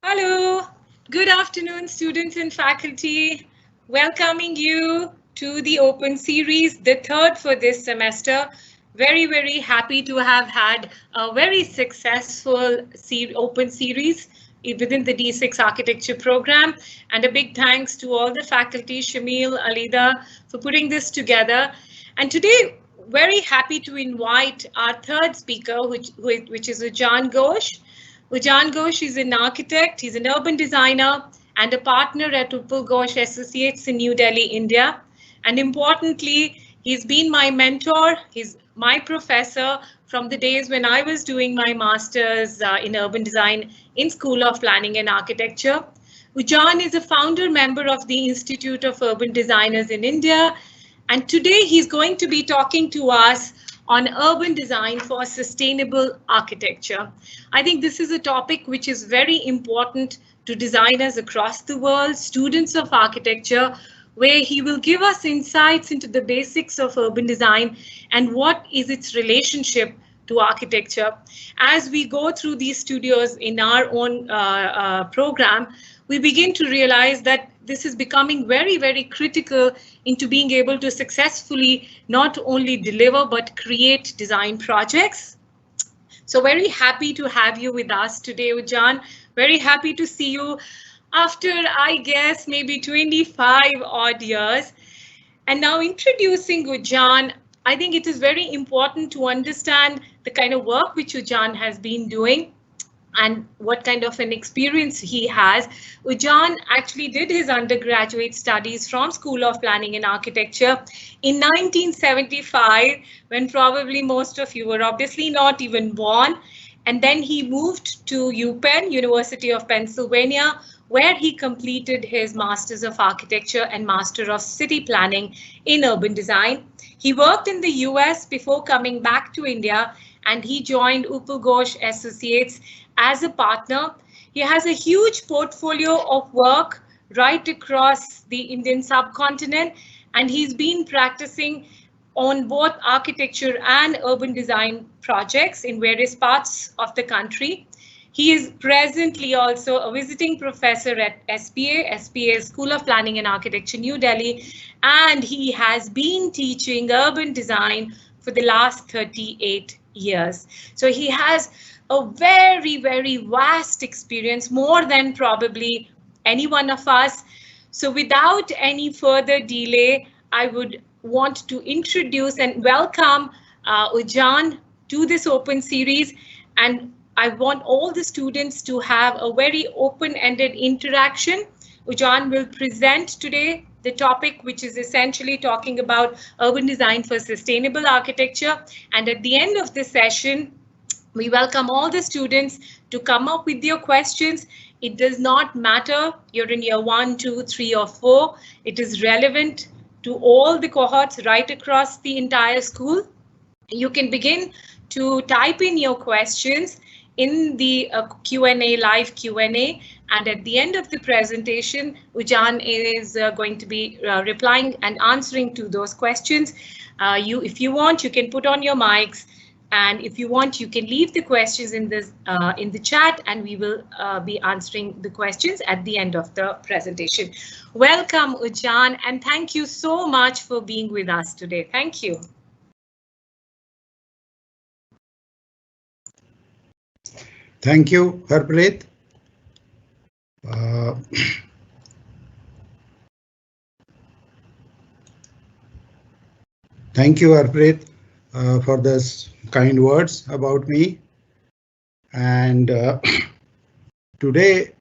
Hello, good afternoon, students and faculty. Welcoming you to the Open Series, the third for this semester. Very happy to have had a very successful Open Series within the D6 Architecture program. And a big thanks to all the faculty, Shamil, Alida, for putting this together. And today, very happy to invite our third speaker, which is Ujjan Ghosh. Ujjan Ghosh is an architect, he's an urban designer and a partner at Upal Ghosh Associates in New Delhi, India. And importantly, he's been my mentor, he's my professor from the days when I was doing my master's in urban design in School of Planning and Architecture. Ujjan is a founder member of the Institute of Urban Designers in India, and today he's going to be talking to us on urban design for sustainable architecture. I think this is a topic which is very important to designers across the world, students of architecture, where he will give us insights into the basics of urban design and what is its relationship to architecture. As we go through these studios in our own program, we begin to realize that this is becoming very critical into being able to successfully not only deliver but create design projects. So very happy to have you with us today, Ujjan. Very happy to see you after, I guess, maybe 25 odd years. And now introducing Ujjan, I think it is very important to understand the kind of work which Ujjan has been doing and what kind of an experience he has. Ujjan actually did his undergraduate studies from School of Planning and Architecture in 1975, when probably most of you were obviously not even born. And then he moved to UPenn, University of Pennsylvania, where he completed his Masters of Architecture and Master of City Planning in Urban Design. He worked in the US before coming back to India, and he joined Upal Ghosh Associates as a partner. He has a huge portfolio of work right across the Indian subcontinent, and he's been practicing on both architecture and urban design projects in various parts of the country. He is presently also a visiting professor at SPA School of Planning and Architecture, New Delhi, and he has been teaching urban design for the last 38 years. So he has a very vast experience, more than probably any one of us. So without any further delay, I would want to introduce and welcome Ujjan to this open series. And I want all the students to have a very open-ended interaction. Ujjan will present today the topic, which is essentially talking about urban design for sustainable architecture. And at the end of this session, we welcome all the students to come up with your questions. It does not matter you're in year 1, 2, 3, or 4. It is relevant to all the cohorts right across the entire school. You can begin to type in your questions in the Q&A, live Q&A, and at the end of the presentation, Ujjan is going to be replying and answering to those questions. If you want, you can put on your mics, and if you want, you can leave the questions in the chat, and we will be answering the questions at the end of the presentation. Welcome, Ujjan, and thank you so much for being with us today. Thank you. Thank you, Harpreet. Thank you, Harpreet, for this kind words about me. And today,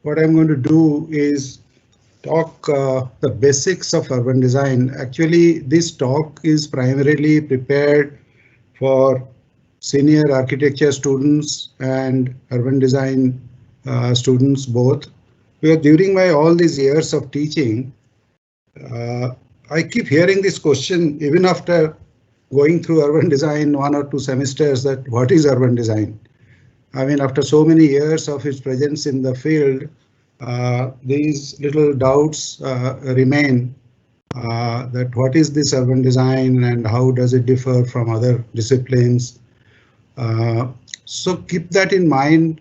what I'm going to do is talk the basics of urban design. Actually, this talk is primarily prepared for senior architecture students and urban design students both. Because during my all these years of teaching, I keep hearing this question even after going through urban design 1 or 2 semesters, that what is urban design? I mean, after so many years of its presence in the field, these little doubts remain that what is this urban design and how does it differ from other disciplines? So keep that in mind.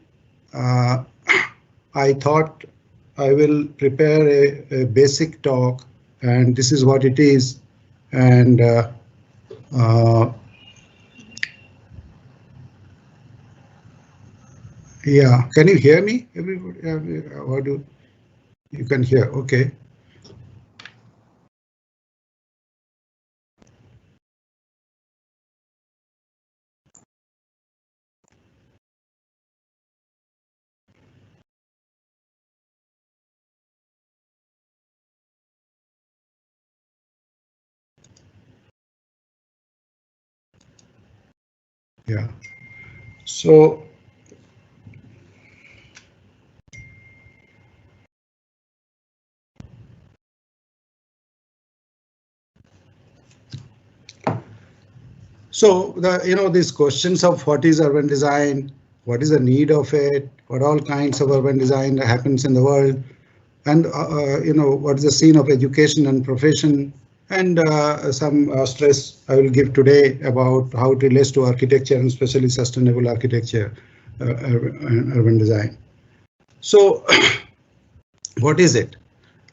I thought I will prepare a basic talk, and this is what it is. And yeah, can you hear me, everybody? What do you can hear? Okay. Yeah. So these questions of what is urban design, what is the need of it, what all kinds of urban design happens in the world, and what is the scene of education and profession, and some stress I will give today about how it relates to architecture and especially sustainable architecture and urban design. So what is it?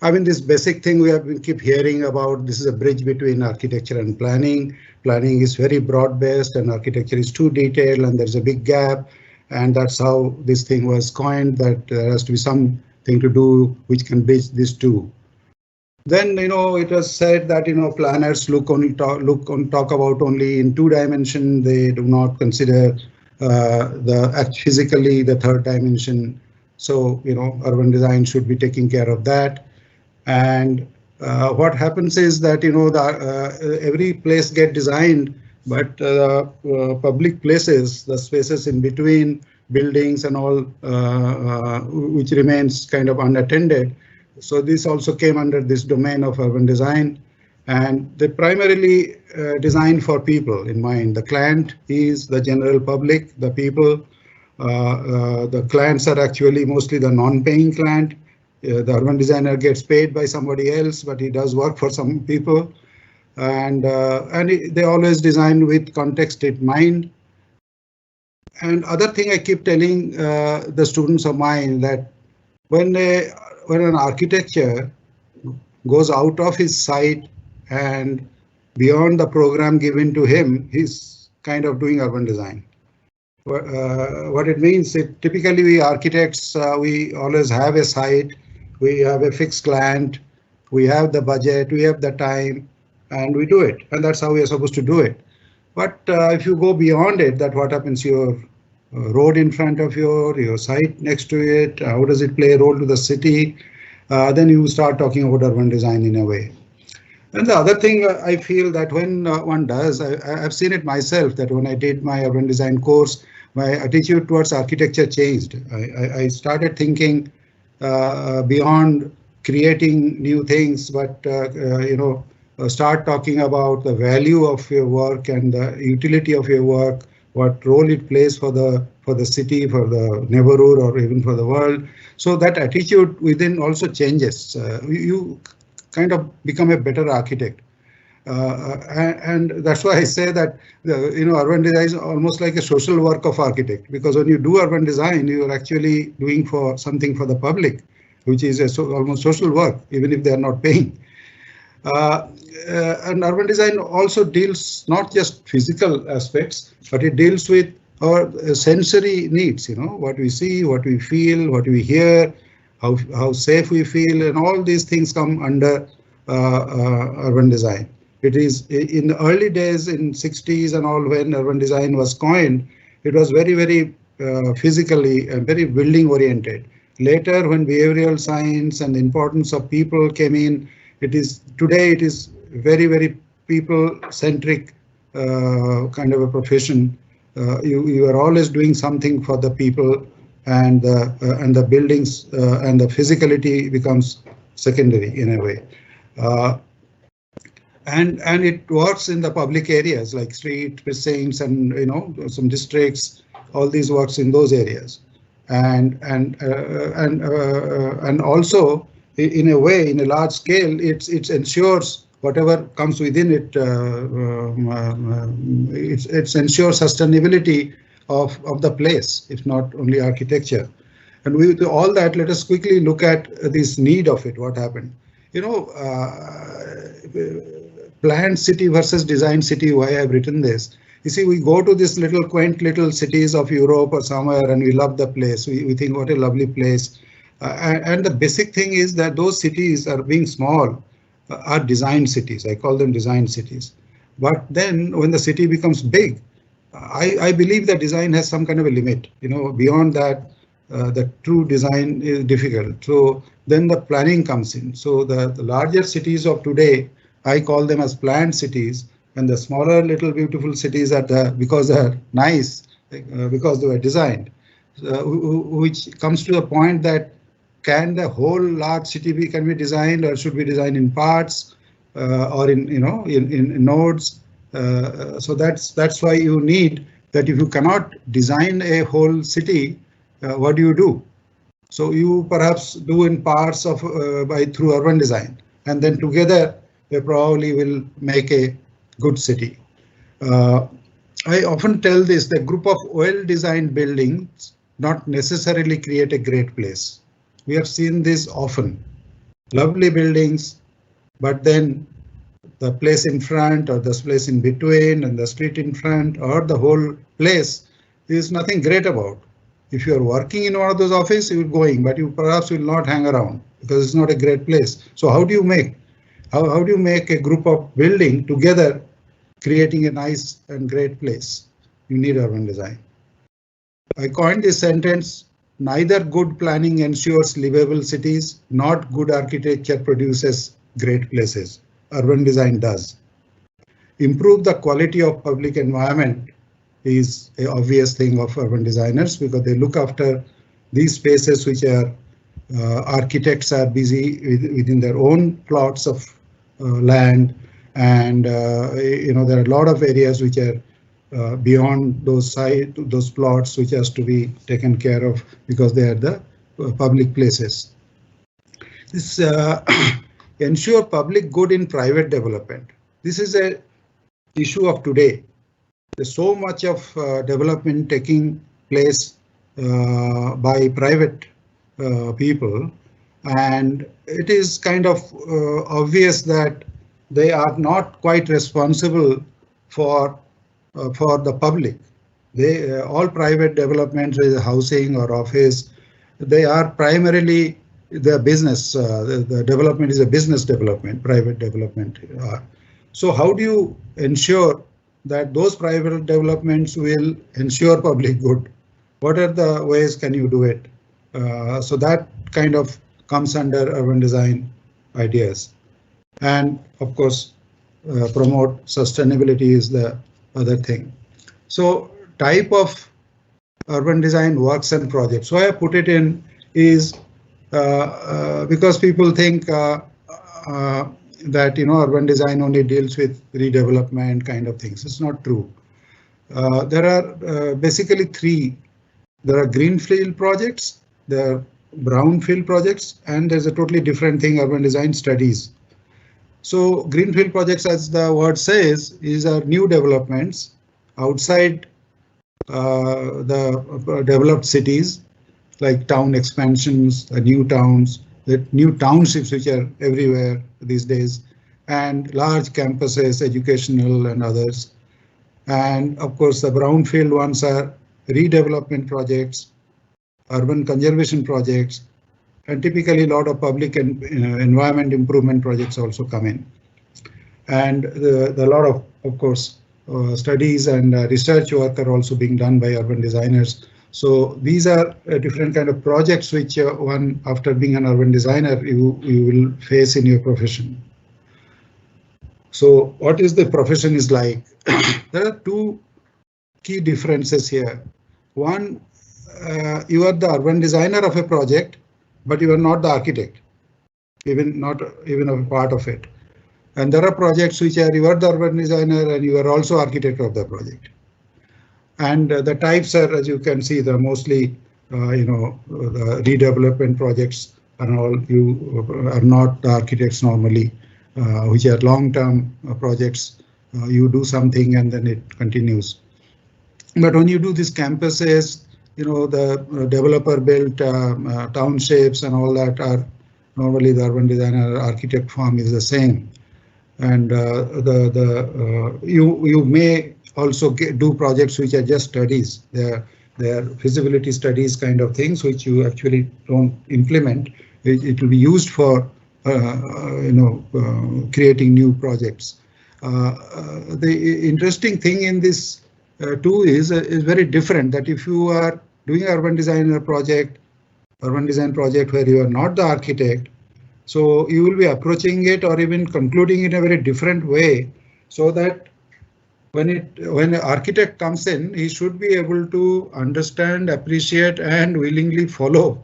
I mean, this basic thing we have been keep hearing about, this is a bridge between architecture and planning. Planning is very broad based and architecture is too detailed and there's a big gap. And that's how this thing was coined, that there has to be something to do which can bridge these two. Then, it was said that, planners look talk about only in 2 dimension. They do not consider physically the third dimension. So, urban design should be taking care of that. And what happens is that every place get designed, but public places, the spaces in between buildings and all, which remains kind of unattended. So this also came under this domain of urban design, and they primarily designed for people in mind. The client is the general public, the people. The clients are actually mostly the non-paying client. The urban designer gets paid by somebody else, but he does work for some people, and they always design with context in mind. And other thing I keep telling the students of mine, that when an architecture goes out of his site and beyond the program given to him, he's kind of doing urban design. What it means, typically we architects, we always have a site, we have a fixed client, we have the budget, we have the time, and we do it. And that's how we are supposed to do it. But if you go beyond it, that what happens, your road in front of your site next to it, how does it play a role to the city? Then you start talking about urban design in a way. And the other thing I feel that when one does, I've seen it myself, that when I did my urban design course, my attitude towards architecture changed. I started thinking beyond creating new things, but start talking about the value of your work and the utility of your work, what role it plays for the city, for the neighborhood, or even for the world. So that attitude within also changes. You kind of become a better architect. And that's why I say that urban design is almost like a social work of architect, because when you do urban design, you are actually doing something for the public, which is almost social work, even if they are not paying. And urban design also deals not just physical aspects, but it deals with our sensory needs. What we see, what we feel, what we hear, how safe we feel, and all these things come under urban design. It is in the early days in 60s and all, when urban design was coined, it was very, very physically and very building oriented. Later, when behavioral science and the importance of people came in, today it is very, very people centric kind of a profession. You are always doing something for the people, and the buildings and the physicality becomes secondary in a way. And it works in the public areas like street precincts and some districts. All these works in those areas, and also in a way, in a large scale, it ensures whatever comes within it. It ensures sustainability of the place, if not only architecture. And with all that, let us quickly look at this need of it. What happened? You know, planned city versus designed city. Why I've written this? You see, we go to this little quaint little cities of Europe or somewhere, and we love the place. We think what a lovely place. And the basic thing is that those cities are being small, are designed cities. I call them designed cities. But then when the city becomes big, I believe that design has some kind of a limit. You know, beyond that, the true design is difficult. So then the planning comes in. So the larger cities of today, I call them as planned cities, and the smaller little beautiful cities are because they're nice, because they were designed, which comes to the point that can the whole large city can be designed, or should be designed in parts, or in nodes. So that's why you need that. If you cannot design a whole city, what do you do? So you perhaps do in parts of through urban design, and then together they probably will make a good city. I often tell this: the group of well-designed buildings not necessarily create a great place. We have seen this often. Lovely buildings, but then the place in front, or the place in between, and the street in front, or the whole place is nothing great about. If you are working in one of those offices, you are going, but you perhaps will not hang around because it's not a great place. So how do you make a group of building together, creating a nice and great place? You need urban design. I coined this sentence: neither good planning ensures livable cities, not good architecture produces great places. Urban design does. Improve the quality of public environment is an obvious thing of urban designers, because they look after these spaces which are architects are busy within their own plots of land, and there are a lot of areas which are beyond those plots, which has to be taken care of because they are the public places. This ensure public good in private development. This is a issue of today. There's so much of development taking place by private people, and it is kind of obvious that they are not quite responsible for the public. They all private developments, whether housing or office, they are primarily the business. The development is a business development, private development. So how do you ensure that those private developments will ensure public good? What are the ways can you do it? So that kind of comes under urban design ideas. And of course, promote sustainability is the other thing. So type of urban design works and projects. Why I put it in is because people think that urban design only deals with redevelopment kind of things. It's not true. There are basically three. There are greenfield projects, there are brownfield projects, and there's a totally different thing, urban design studies. So greenfield projects, as the word says, is new developments outside the developed cities, like town expansions, new towns, the new townships which are everywhere these days, and large campuses, educational and others. And of course, the brownfield ones are redevelopment projects, urban conservation projects, and typically a lot of public and environment improvement projects also come in. And a lot of course, studies and research work are also being done by urban designers. So these are different kind of projects which one, after being an urban designer, you will face in your profession. So what is the profession is like? There are two key differences here. One, you are the urban designer of a project, but you are not the architect, not even a part of it. And there are projects which are you are the urban designer and you are also architect of the project. And the types are, as you can see, they're mostly the redevelopment projects and all. You are not the architects normally, which are long-term projects. You do something and then it continues. But when you do these campuses, the developer built townships and all that are normally the urban designer architect firm is the same. And you may also do projects which are just studies. They're feasibility studies kind of things which you actually don't implement. It will be used for creating new projects. The interesting thing in this too is very different. That if you are doing urban design project where you are not the architect, so you will be approaching it or even concluding in a very different way, so that when an architect comes in, he should be able to understand, appreciate, and willingly follow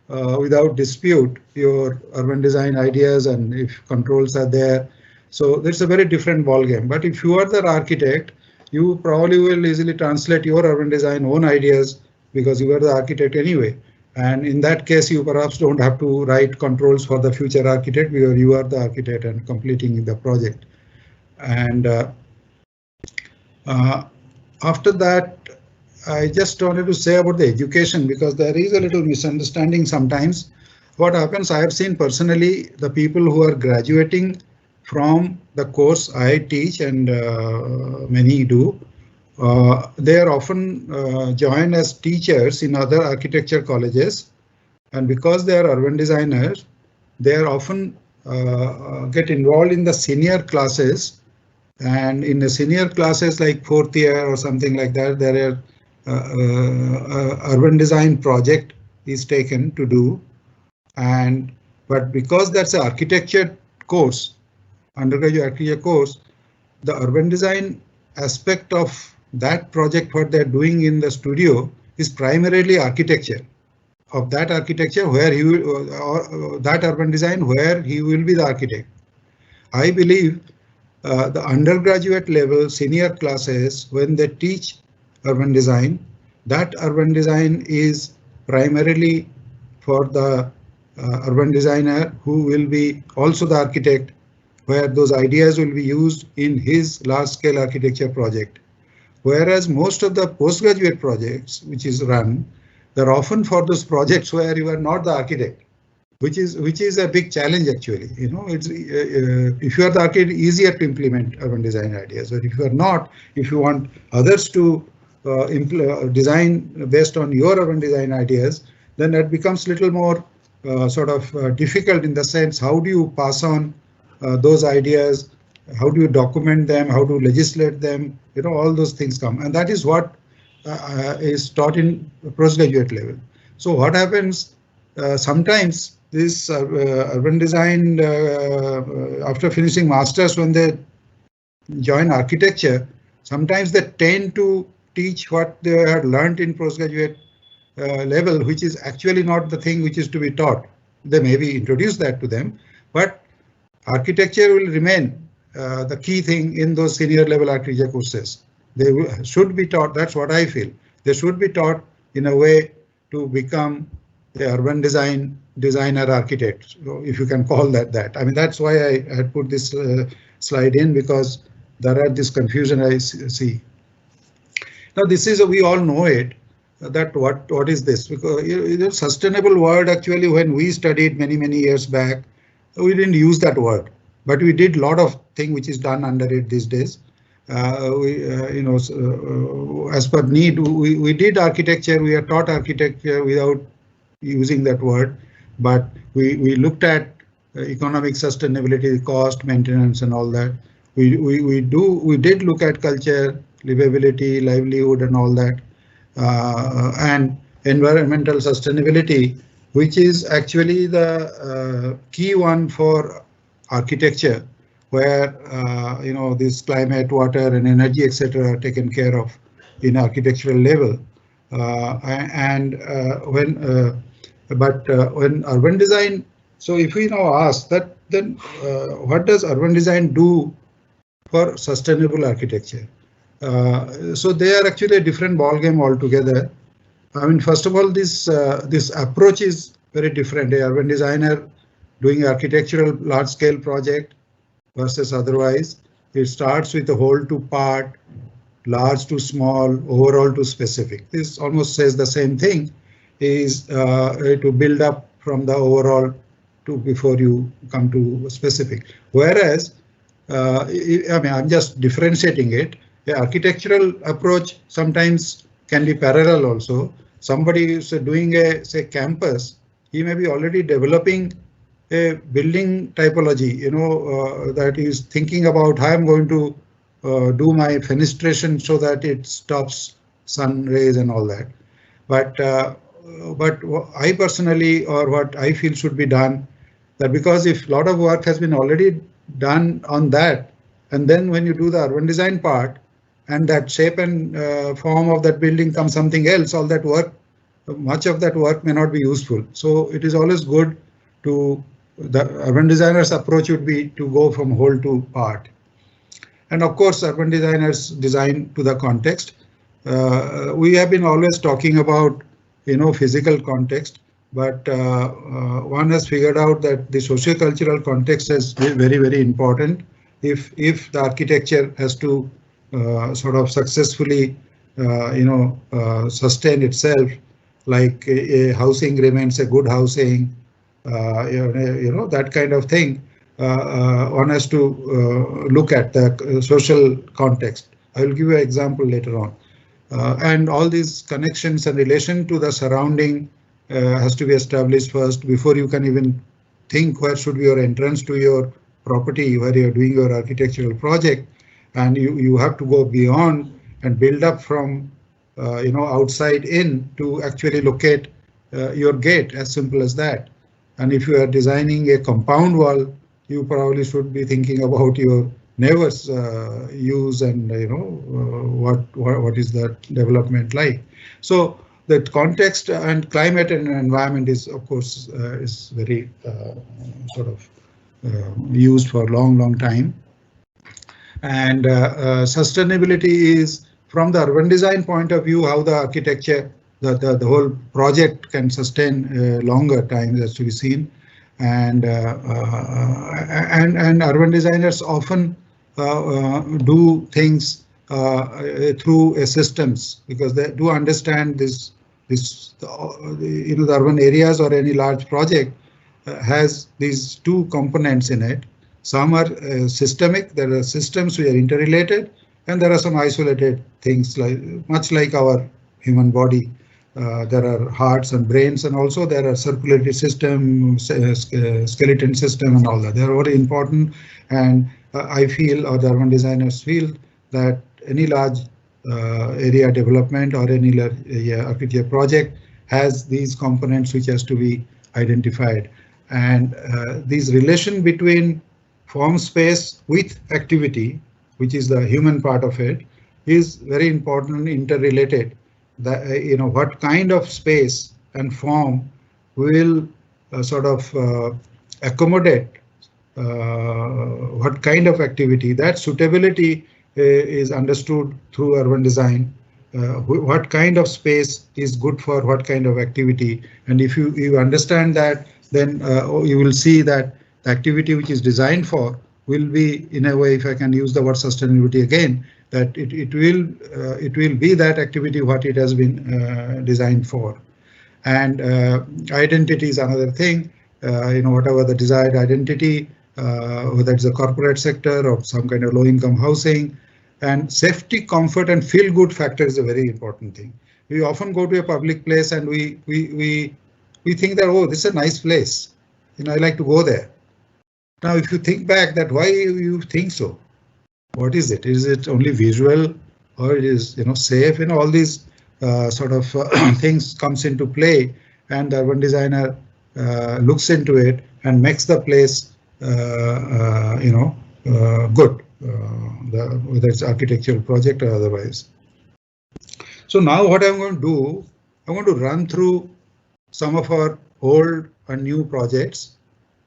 without dispute your urban design ideas and if controls are there. So that's a very different ball game. But if you are the architect, you probably will easily translate your urban design own ideas because you are the architect anyway. And in that case, you perhaps don't have to write controls for the future architect because you are the architect and completing the project. And after that, I just wanted to say about the education, because there is a little misunderstanding sometimes. What happens, I have seen personally the people who are graduating from the course I teach, and many do, they are often joined as teachers in other architecture colleges, and because they are urban designers, they are often get involved in the senior classes, and in the senior classes like 4th year or something like that, there are urban design project is taken to do, but because that's an architecture course, undergraduate architecture course, the urban design aspect of that project, what they're doing in the studio, is primarily architecture of that architecture where he will, or that urban design where he will be the architect. I believe the undergraduate level senior classes, when they teach urban design, that urban design is primarily for the urban designer who will be also the architect, where those ideas will be used in his large-scale architecture project. Whereas most of the postgraduate projects which is run, they're often for those projects where you are not the architect, which is a big challenge actually. It's if you are the architect, easier to implement urban design ideas. But if you are not, if you want others to design based on your urban design ideas, then that becomes little more difficult in the sense, how do you pass on those ideas, how do you document them, how to legislate them, all those things come, and that is what is taught in postgraduate level. So what happens sometimes, this urban design after finishing masters, when they join architecture, sometimes they tend to teach what they had learned in postgraduate level, which is actually not the thing which is to be taught. They maybe introduce that to them, but architecture will remain the key thing in those senior level architecture courses. They should be taught, that's what I feel. They should be taught in a way to become the urban designer architect, so if you can call that. I mean, that's why I had put this slide in, because there are this confusion I see. Now this is, we all know it, that what is this? Because the sustainable word, actually when we studied many years back, we didn't use that word, but we did a lot of thing which is done under it these days. As per need, we did architecture, we are taught architecture without using that word, but we looked at economic sustainability, cost, maintenance, and all that. We did look at culture, livability, livelihood, and all that, and environmental sustainability, which is actually the key one for architecture, where this climate, water, and energy, etc., are taken care of in architectural level. When urban design, so if we now ask that, then what does urban design do for sustainable architecture? So they are actually a different ball game altogether. I mean, first of all, this approach is very different. A urban designer doing architectural large-scale project versus otherwise, it starts with the whole to part, large to small, overall to specific. This almost says the same thing, is to build up from the overall to before you come to specific. Whereas, I mean, I'm just differentiating it. The architectural approach sometimes can be parallel also. Somebody is doing a, say, campus, he may be already developing a building typology, that is thinking about how I'm going to do my fenestration so that it stops sun rays and all that. But I personally, or what I feel should be done, that because if a lot of work has been already done on that, and then when you do the urban design part, and that shape and form of that building comes something else, all that work, much of that work may not be useful. So it is always good to, the urban designer's approach would be to go from whole to part. And of course, urban designers design to the context. We have been always talking about, physical context, but one has figured out that the socio-cultural context is very, very important. If the architecture has to sort of successfully, sustain itself, like a housing remains a good housing, that kind of thing. One has to look at the social context. I will give you an example later on. And all these connections and relation to the surrounding has to be established first before you can even think where should be your entrance to your property, where you're doing your architectural project. And you have to go beyond and build up from, outside in to actually locate your gate, as simple as that. And if you are designing a compound wall, you probably should be thinking about your neighbors' use and what is that development like. So the context and climate and environment is, of course, is very sort of used for a long time. And sustainability is, from the urban design point of view, how the architecture, the whole project can sustain longer time, has to be seen. And urban designers often do things through a systems, because they do understand the urban areas or any large project has these two components in it. Some are systemic, there are systems which are interrelated, and there are some isolated things, like much like our human body. There are hearts and brains, and also there are circulatory system, skeleton system, and all that. They are very important, and I feel, or the urban designers feel, that any large area development or any large architecture project has these components which has to be identified. And this relation between form space with activity, which is the human part of it, is very important, interrelated. That what kind of space and form will sort of accommodate what kind of activity. That suitability is understood through urban design. What kind of space is good for what kind of activity, and if you understand that, then you will see that the activity which is designed for will be, in a way, if I can use the word sustainability again, that it will be that activity what it has been designed for. And identity is another thing. Whatever the desired identity, whether it's a corporate sector or some kind of low-income housing, and safety, comfort, and feel-good factor is a very important thing. We often go to a public place and we think that, oh, this is a nice place, I like to go there. Now, if you think back, that why you think so? What is it? Is it only visual, or it is safe? All these sort of things comes into play, and the urban designer looks into it and makes the place good, whether it's architectural project or otherwise. So now what I'm going to do, I'm going to run through some of our old and new projects,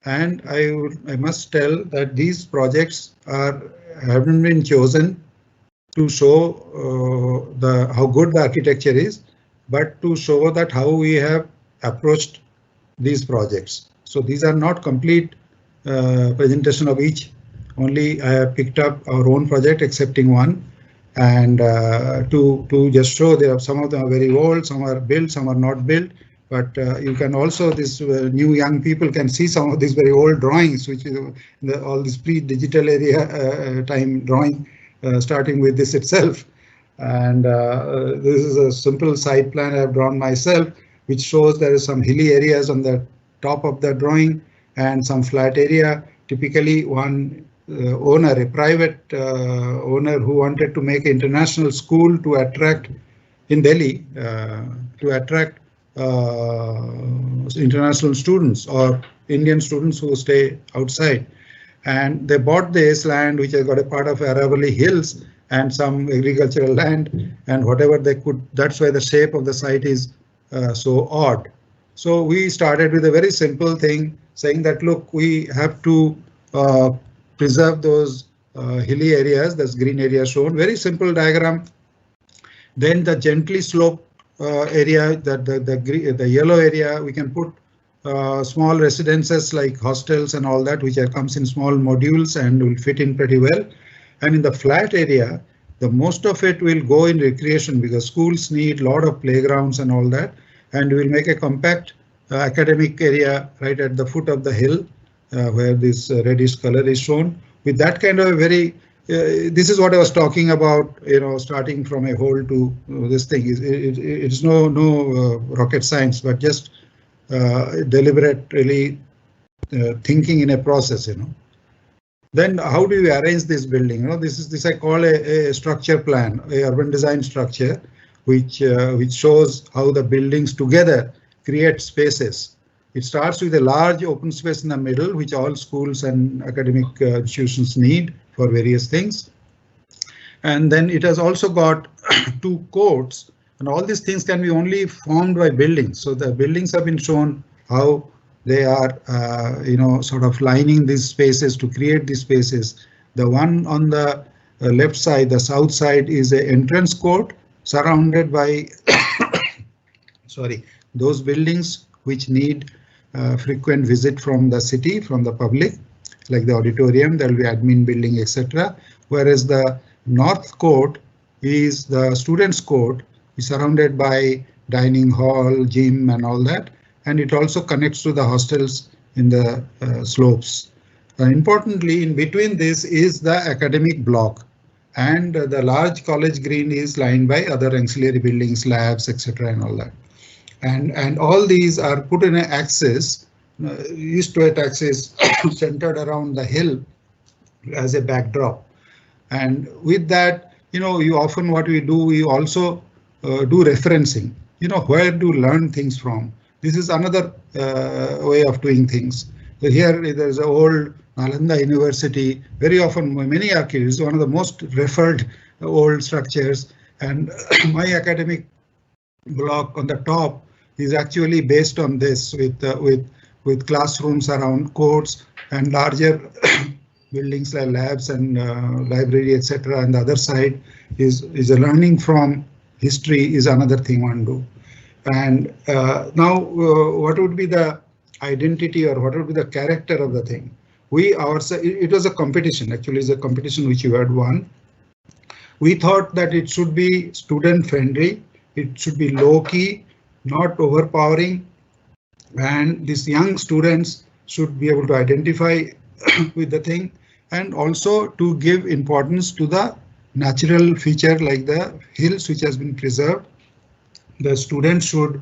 and I must tell that these projects haven't been chosen to show how good the architecture is, but to show that how we have approached these projects. So these are not complete presentation of each. Only I have picked up our own project, excepting one, And to just show, there are some of them are very old, some are built, some are not built. But you can also, this new young people can see some of these very old drawings, which is all this pre-digital area time drawing, starting with this itself. And this is a simple site plan I have drawn myself, which shows there is some hilly areas on the top of the drawing and some flat area. Typically, one owner, a private owner who wanted to make an international school to attract in Delhi, to attract international students or Indian students who stay outside. And they bought this land, which has got a part of Aravalli Hills and some agricultural land, and whatever they could. That's why the shape of the site is so odd. So we started with a very simple thing, saying that, look, we have to preserve those hilly areas, that's green area shown, very simple diagram. Then the gently sloped area, the yellow area, we can put small residences like hostels and all that, which comes in small modules and will fit in pretty well. And in the flat area, the most of it will go in recreation, because schools need a lot of playgrounds and all that. And we'll make a compact academic area right at the foot of the hill, where this reddish color is shown. With that kind of a very, this is what I was talking about, starting from a hole to this thing. It's no rocket science, but just deliberate, really thinking in a process, Then how do you arrange this building? This I call a structure plan, a urban design structure, which shows how the buildings together create spaces. It starts with a large open space in the middle, which all schools and academic institutions need for various things. And then it has also got 2 courts, and all these things can be only formed by buildings. So the buildings have been shown how they are, sort of lining these spaces to create these spaces. The one on the left side, the south side, is an entrance court surrounded by, those buildings which need frequent visit from the city, from the public, like the auditorium, there will be admin building, etc. Whereas the north court is the students' court, is surrounded by dining hall, gym, and all that. And it also connects to the hostels in the slopes. Importantly, in between this is the academic block, and the large college green is lined by other ancillary buildings, labs, etc., and all that. And all these are put in an axis, east-west axis, centered around the hill as a backdrop. And with that, you often, what we do, we also do referencing. Where do you learn things from? This is another way of doing things. So here there's an old Nalanda University. Very often, many architects, one of the most referred old structures. And my academic block on the top is actually based on this, with classrooms around courts and larger buildings like labs and library, etc. And the other side is a learning from history is another thing one do. And now, what would be the identity, or what would be the character of the thing? It was a competition. Actually, it's a competition which you had won. We thought that it should be student friendly. It should be low key, not overpowering, and these young students should be able to identify with the thing, and also to give importance to the natural feature like the hills which has been preserved. The students should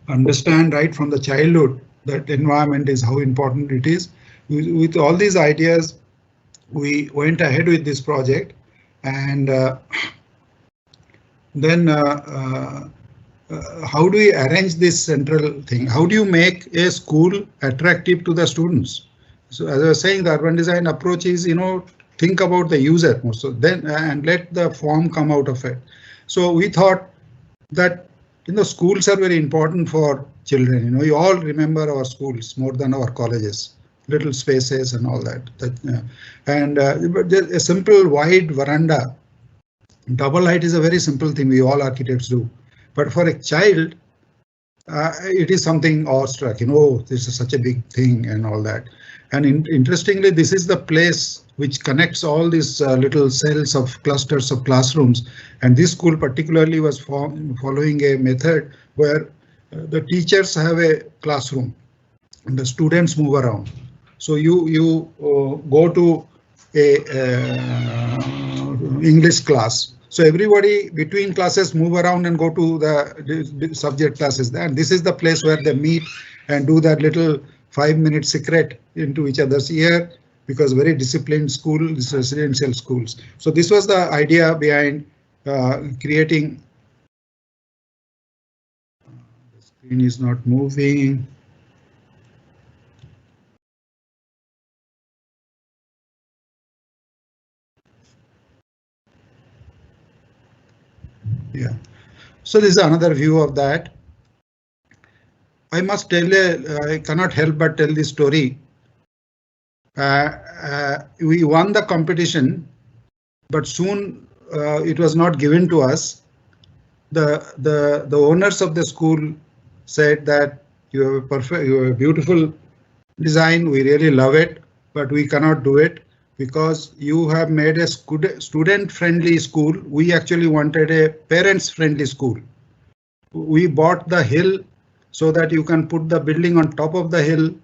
understand right from the childhood that environment is how important it is. With all these ideas, we went ahead with this project, and then how do we arrange this central thing? How do you make a school attractive to the students? So as I was saying, the urban design approach is, think about the user more, so then and let the form come out of it. So we thought that schools are very important for children. You all remember our schools more than our colleges, little spaces and all that. And a simple wide veranda, double height, is a very simple thing we all architects do. But for a child, it is something awestruck. This is such a big thing and all that. And interestingly, this is the place which connects all these little cells of clusters of classrooms. And this school particularly was following a method where the teachers have a classroom and the students move around. So you go to a English class. So everybody between classes move around and go to the subject classes there. And this is the place where they meet and do that little 5-minute secret into each other's ear, because very disciplined school, this residential schools. So this was the idea behind creating. The screen is not moving. Yeah, so this is another view of that. I must tell I cannot help but tell this story. We won the competition, but soon it was not given to us. The owners of the school said that you have a perfect, you have a beautiful design. We really love it, but we cannot do it because you have made a student-friendly school. We actually wanted a parents-friendly school. We bought the hill so that you can put the building on top of the hill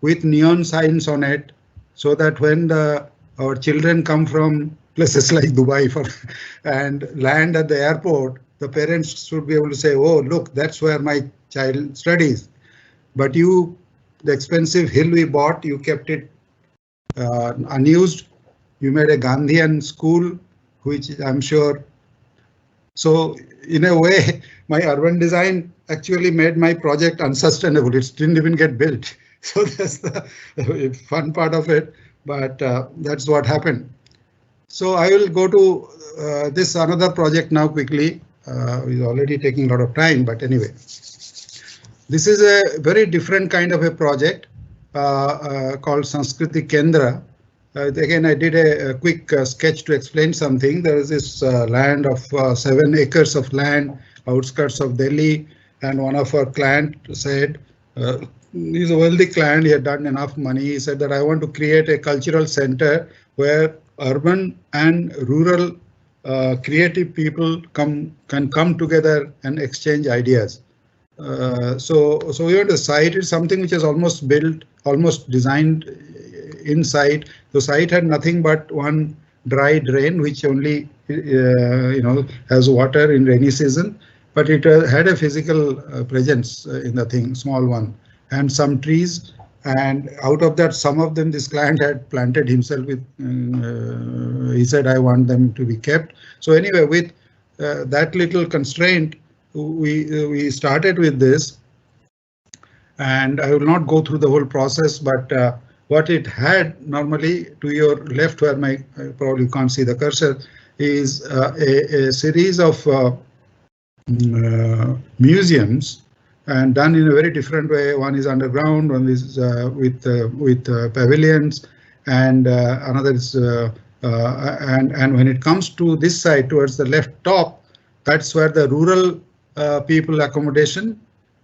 with neon signs on it, so that when our children come from places like Dubai and land at the airport, the parents should be able to say, oh, look, that's where my child studies. But the expensive hill we bought, you kept it unused. You made a Gandhian school, which I'm sure. So in a way, my urban design actually made my project unsustainable. It didn't even get built. So that's the fun part of it, but that's what happened. So I will go to this another project now quickly. It's already taking a lot of time, but anyway. This is a very different kind of a project called Sanskriti Kendra. Again, I did a quick sketch to explain something. There is this land of 7 acres of land, outskirts of Delhi, and one of our client said, he's a wealthy client, he had done enough money. He said that I want to create a cultural center where urban and rural creative people can come together and exchange ideas. So we want to site is something which is almost built, almost designed inside. The site had nothing but one dry drain, which only has water in rainy season, but it had a physical presence in the thing, small one, and some trees. And out of that, some of them this client had planted himself with. He said, I want them to be kept. So anyway, with that little constraint, we started with this, and I will not go through the whole process, but what it had normally to your left, where my probably can't see the cursor, is a series of museums, and done in a very different way. One is underground, one is with pavilions, and another is and when it comes to this side towards the left top, that's where the rural people accommodation,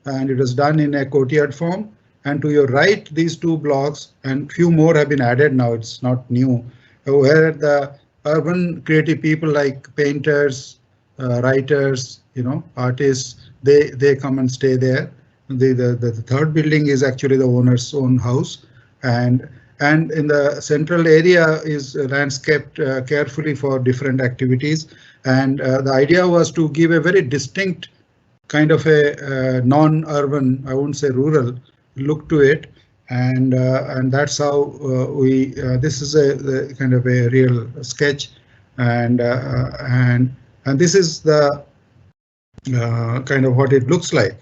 and it was done in a courtyard form. And to your right, these two blocks and few more have been added now. It's not new, where the urban creative people like painters, writers, artists, they come and stay there. The third building is actually the owner's own house, and in the central area is landscaped carefully for different activities. And the idea was to give a very distinct kind of a non-urban, I won't say rural, look to it, and that's how this is a kind of a real sketch, and this is the kind of what it looks like,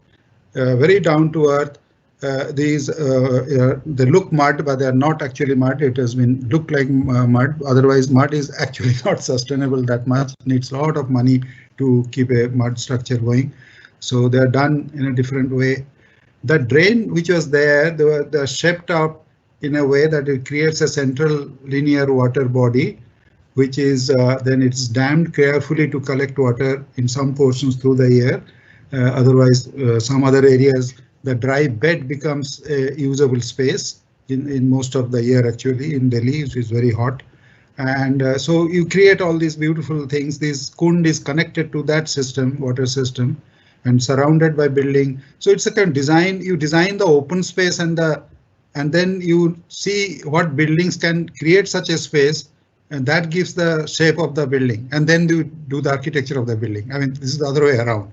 very down to earth. These they look mud, but they are not actually mud. It has been looked like mud. Otherwise, mud is actually not sustainable that much. It needs a lot of money to keep a mud structure going. So they are done in a different way. The drain which was there, they're shaped up in a way that it creates a central linear water body, which is then it's dammed carefully to collect water in some portions through the year. Otherwise, some other areas, the dry bed becomes a usable space in most of the year, actually, in Delhi, which is very hot. And so you create all these beautiful things. This Kund is connected to that system, water system, and surrounded by building. So it's a kind of design. You design the open space and then you see what buildings can create such a space, and that gives the shape of the building. And then you do the architecture of the building. I mean, this is the other way around.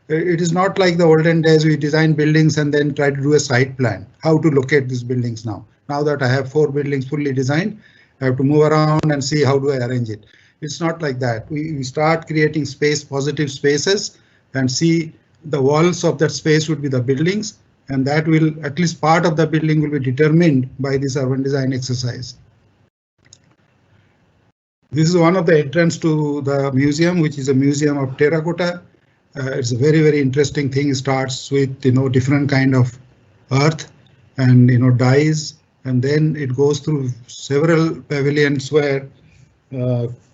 It is not like the olden days we design buildings and then try to do a site plan, how to locate these buildings now. Now that I have 4 buildings fully designed, I have to move around and see how do I arrange it. It's not like that. We start creating space, positive spaces, and see the walls of that space would be the buildings, and that will, at least part of the building will be determined by this urban design exercise. This is one of the entrance to the museum, which is a museum of terracotta. It's a very, very interesting thing. It starts with, different kind of earth and, dyes, and then it goes through several pavilions where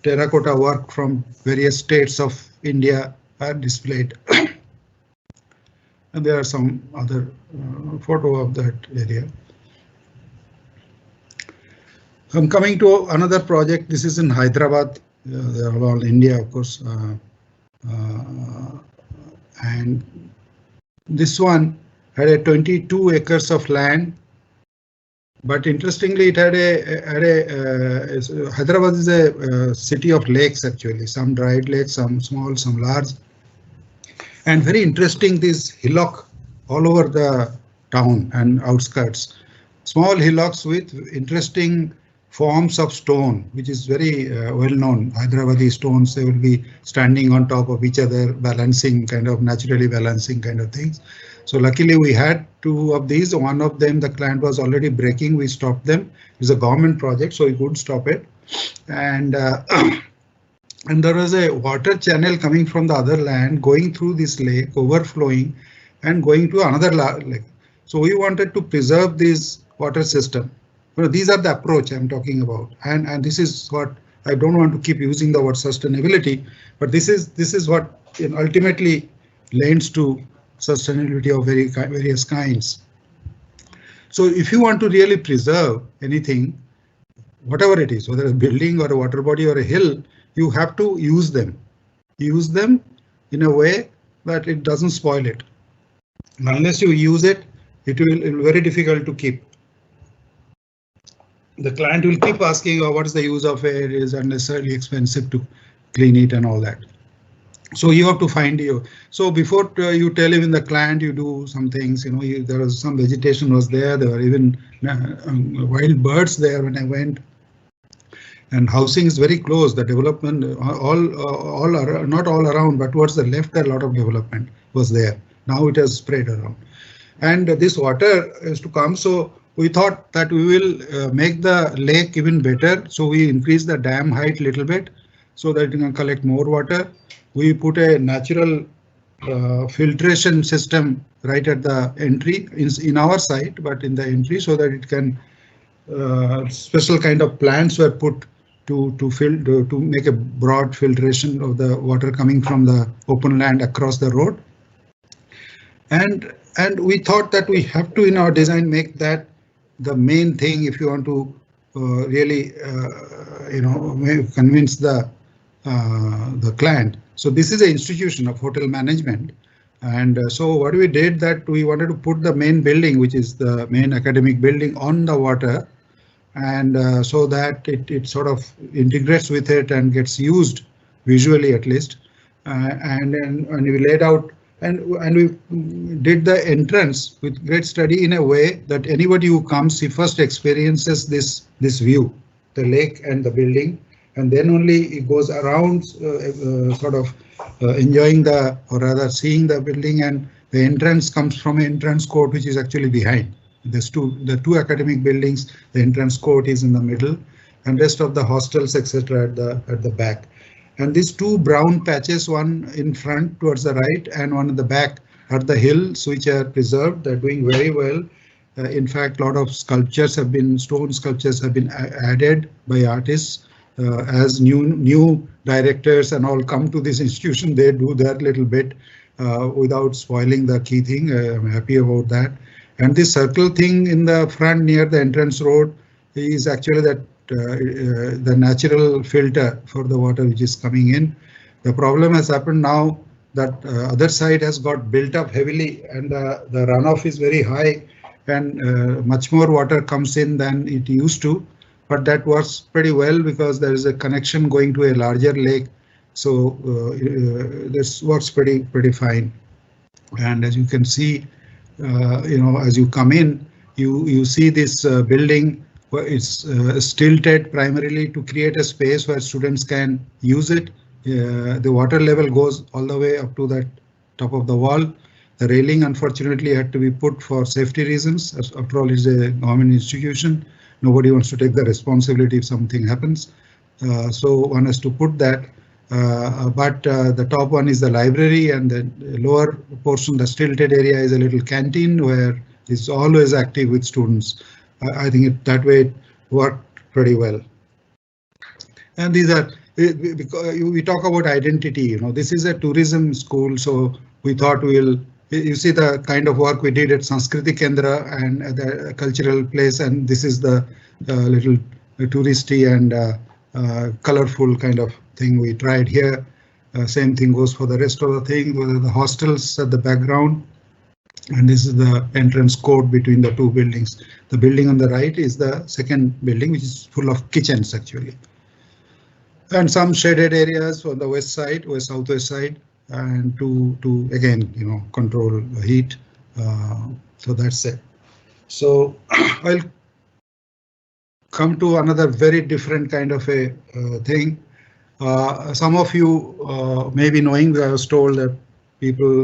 terracotta work from various states of India are displayed. And there are some other photo of that area. I'm coming to another project. This is in Hyderabad. They are all India, of course. And this one had a 22 acres of land. But interestingly, it had Hyderabad is a city of lakes actually. Some dried lakes, some small, some large. And very interesting, this hillock all over the town and outskirts. Small hillocks with interesting forms of stone, which is very well known. Hyderabadi stones, they will be standing on top of each other, balancing, kind of naturally balancing kind of things. So luckily we had 2 of these. One of them, the client was already breaking. We stopped them. It's a government project, so we could stop it. And and there was a water channel coming from the other land, going through this lake, overflowing, and going to another lake. So we wanted to preserve this water system. These are the approach I'm talking about, and this is what I don't want to keep using the word sustainability, but this is what ultimately lends to sustainability of various kinds. So if you want to really preserve anything, whatever it is, whether a building or a water body or a hill, you have to use them. Use them in a way that it doesn't spoil it. Unless you use it, it will be very difficult to keep. The client will keep asking, what is the use of it? It is unnecessarily expensive to clean it and all that. So you have to find you. So before you tell even the client, you do some things. There was some vegetation was there. There were even wild birds there when I went. And housing is very close. The development all are not all around, but towards the left, a lot of development was there. Now it has spread around, and this water is to come. So we thought that we will make the lake even better. So we increase the dam height a little bit so that it can collect more water. We put a natural filtration system right at the entry in our site, but in the entry, so that it can special kind of plants were put to make a broad filtration of the water coming from the open land across the road. And we thought that we have to in our design make that the main thing if you want to really convince the client. So this is an institution of hotel management, and so what we did that we wanted to put the main building, which is the main academic building, on the water, and so that it sort of integrates with it and gets used visually at least, and we laid out. And we did the entrance with great study in a way that anybody who comes, he first experiences this view, the lake and the building, and then only he goes around sort of enjoying or rather seeing the building, and the entrance comes from an entrance court which is actually behind. The two academic buildings, the entrance court is in the middle, and rest of the hostels etc. at the back. And these 2 brown patches, one in front towards the right and one in the back, are the hills which are preserved. They're doing very well. In fact, a lot of stone sculptures have been added by artists as new directors and all come to this institution. They do that little bit without spoiling the key thing. I'm happy about that. And this circle thing in the front near the entrance road is actually that the natural filter for the water which is coming in. The problem has happened now that other side has got built up heavily, and the runoff is very high, and much more water comes in than it used to. But that works pretty well because there is a connection going to a larger lake, so this works pretty fine. And as you can see, as you come in, you see this building where it's stilted primarily to create a space where students can use it. The water level goes all the way up to that top of the wall. The railing unfortunately had to be put for safety reasons. After all, it's a government institution. Nobody wants to take the responsibility if something happens. So one has to put that. But the top one is the library, and the lower portion, the stilted area, is a little canteen where it's always active with students. I think that way it worked pretty well. And these are, because we talk about identity, this is a tourism school, so we thought you see the kind of work we did at Sanskriti Kendra and at the cultural place, and this is the little touristy and colorful kind of thing we tried here. Same thing goes for the rest of the thing. The hostels at the background, and this is the entrance court between the two buildings. The building on the right is the second building, which is full of kitchens actually, and some shaded areas on the west side, southwest side, and to again control the heat. So that's it. So I'll come to another very different kind of a thing. Some of you may be knowing, I was told that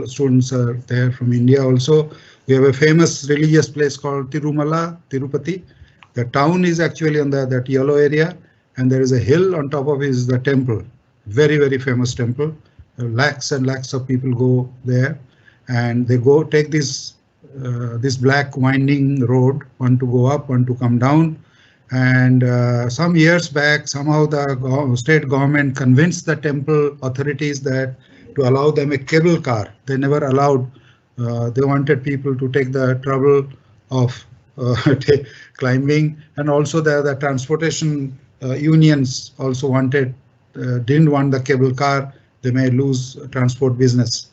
students are there from India also. We have a famous religious place called Tirumala, Tirupati. The town is actually on that yellow area, and there is a hill on top of it is the temple. Very, very famous temple. Lakhs and lakhs of people go there, and they take this black winding road, one to go up, one to come down. And some years back, somehow the state government convinced the temple authorities that to allow them a cable car. They never allowed. They wanted people to take the trouble of climbing, and also the transportation unions also didn't want the cable car. They may lose transport business.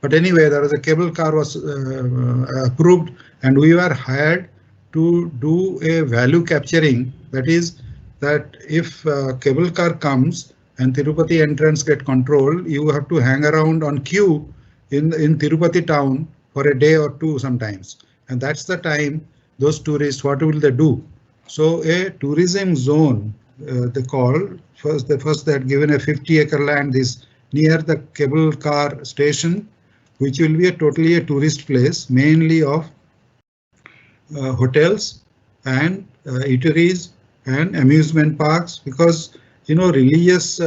But anyway, there was a cable car was approved, and we were hired to do a value capturing. That is, that if cable car comes and Tirupati entrance get controlled, you have to hang around on queue in Tirupati town for a day or two sometimes. And that's the time those tourists, what will they do? So a tourism zone, they call, first they had given a 50-acre land is near the cable car station, which will be totally a tourist place, mainly of hotels and eateries and amusement parks, because religious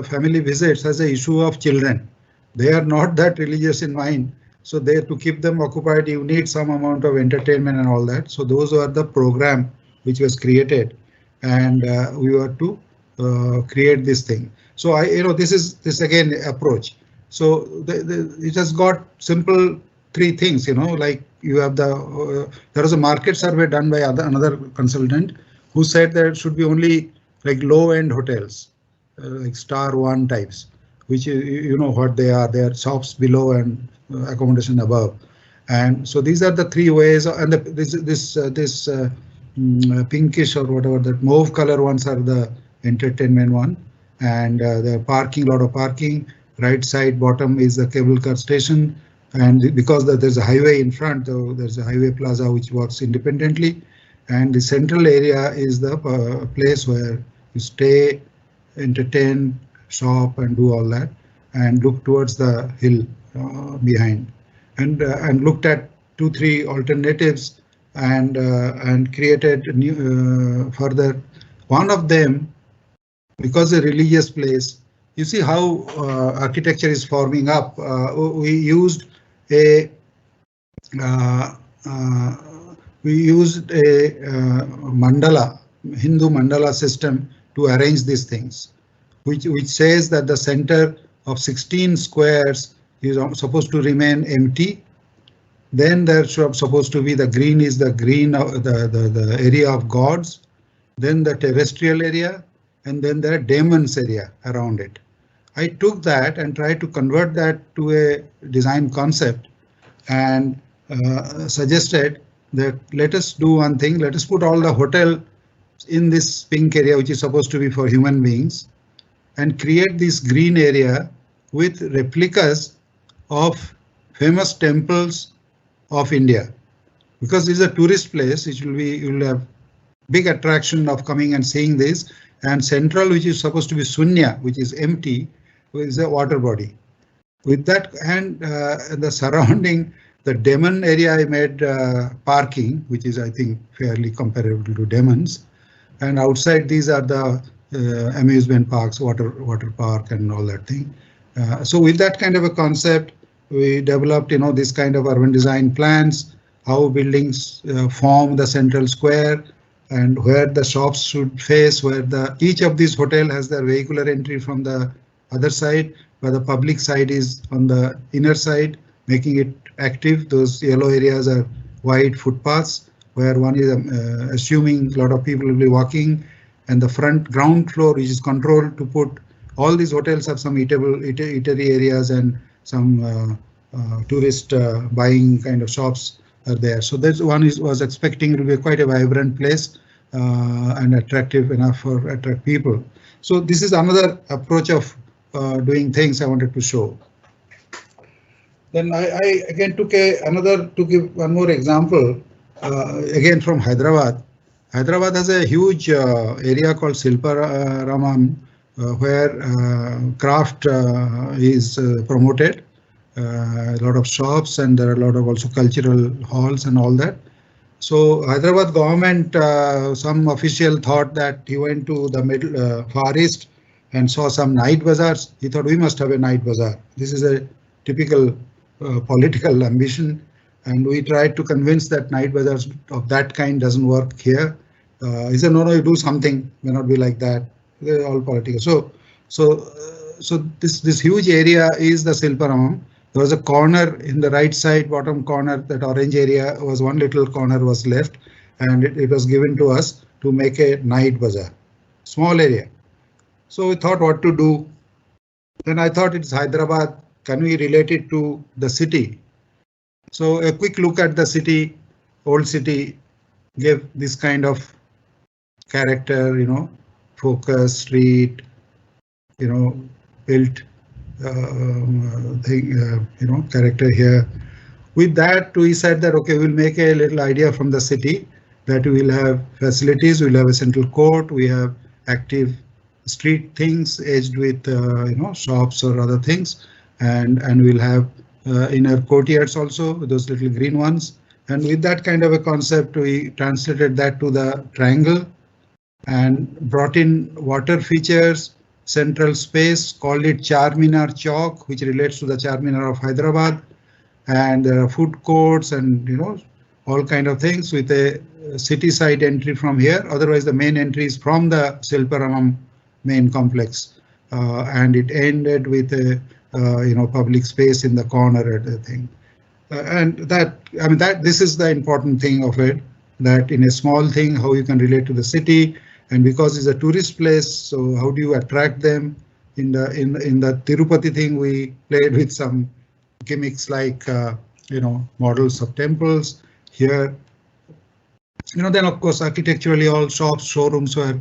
family visits has an issue of children. They are not that religious in mind, so they to keep them occupied, you need some amount of entertainment and all that. So those are the program which was created, and we were to create this thing. So this is again approach. So it has got simple three things, like you have there was a market survey done by another consultant who said that it should be only like low-end hotels, like star 1 types, which you know what they are. They are shops below and accommodation above. And so these are the three ways. And this pinkish or whatever, that mauve color ones are the entertainment one, and the parking, lot of parking. Right side bottom is the cable car station, and because there's a highway in front, so there's a highway plaza which works independently, and the central area is the place where you stay, entertain, shop, and do all that, and look towards the hill behind, and looked at 2-3 alternatives, and created new further. One of them, because a religious place, you see how architecture is forming up. We used a mandala, Hindu mandala system to arrange these things, which says that the center of 16 squares is supposed to remain empty. Then there's supposed to be the green is the green of the area of gods, then the terrestrial area, and then the Daemons area around it. I took that and tried to convert that to a design concept and suggested that let us do one thing, let us put all the hotel in this pink area, which is supposed to be for human beings, and create this green area with replicas of famous temples of India. Because this is a tourist place, it will be, you will have big attraction of coming and seeing this, and central, which is supposed to be Sunya, which is empty, is a water body. With that, and the surrounding, the Daemon area, I made parking, which is, I think, fairly comparable to Daemons. And outside these are the amusement parks, water park and all that thing. So with that kind of a concept, we developed, this kind of urban design plans, how buildings form the central square, and where the shops should face, where each of these hotel has their vehicular entry from the other side, where the public side is on the inner side, making it active. Those yellow areas are wide footpaths where one is assuming a lot of people will be walking, and the front ground floor, which is controlled to put all these hotels have some eatery areas and some tourist buying kind of shops are there. So that one was expecting it will be quite a vibrant place and attractive enough for attract people. So this is another approach of doing things I wanted to show. Then I again took to give one more example, again from Hyderabad. Hyderabad has a huge area called Silparamam, where craft is promoted. A lot of shops, and there are a lot of also cultural halls and all that. So Hyderabad government, some official thought that he went to the middle Far East and saw some night bazaars. He thought we must have a night bazaar. This is a typical political ambition, and we tried to convince that night bazaars of that kind doesn't work here. He said, no, you do something, may not be like that. They're all political. So this huge area is the Silparamam. There was a corner in the right side, bottom corner, that orange area was one little corner was left, and it was given to us to make a night bazaar, small area. So we thought what to do. Then I thought it's Hyderabad. Can we relate it to the city? So a quick look at the city, old city, gave this kind of character, focus, street, built thing, character here. With that, we said that, okay, we'll make a little idea from the city that we will have facilities, we'll have a central court, we have active street things edged with, shops or other things, and we'll have inner courtyards also, those little green ones. And with that kind of a concept, we translated that to the triangle and brought in water features, central space, called it Charminar Chowk, which relates to the Charminar of Hyderabad. And there are food courts and, all kind of things with a city side entry from here. Otherwise, the main entry is from the Silparamam main complex. And it ended with a, public space in the corner at the thing. And this is the important thing of it, that in a small thing, how you can relate to the city. And because it's a tourist place, so how do you attract them? In the Tirupati thing, we played with some gimmicks like models of temples. Here, then of course architecturally all shops, showrooms were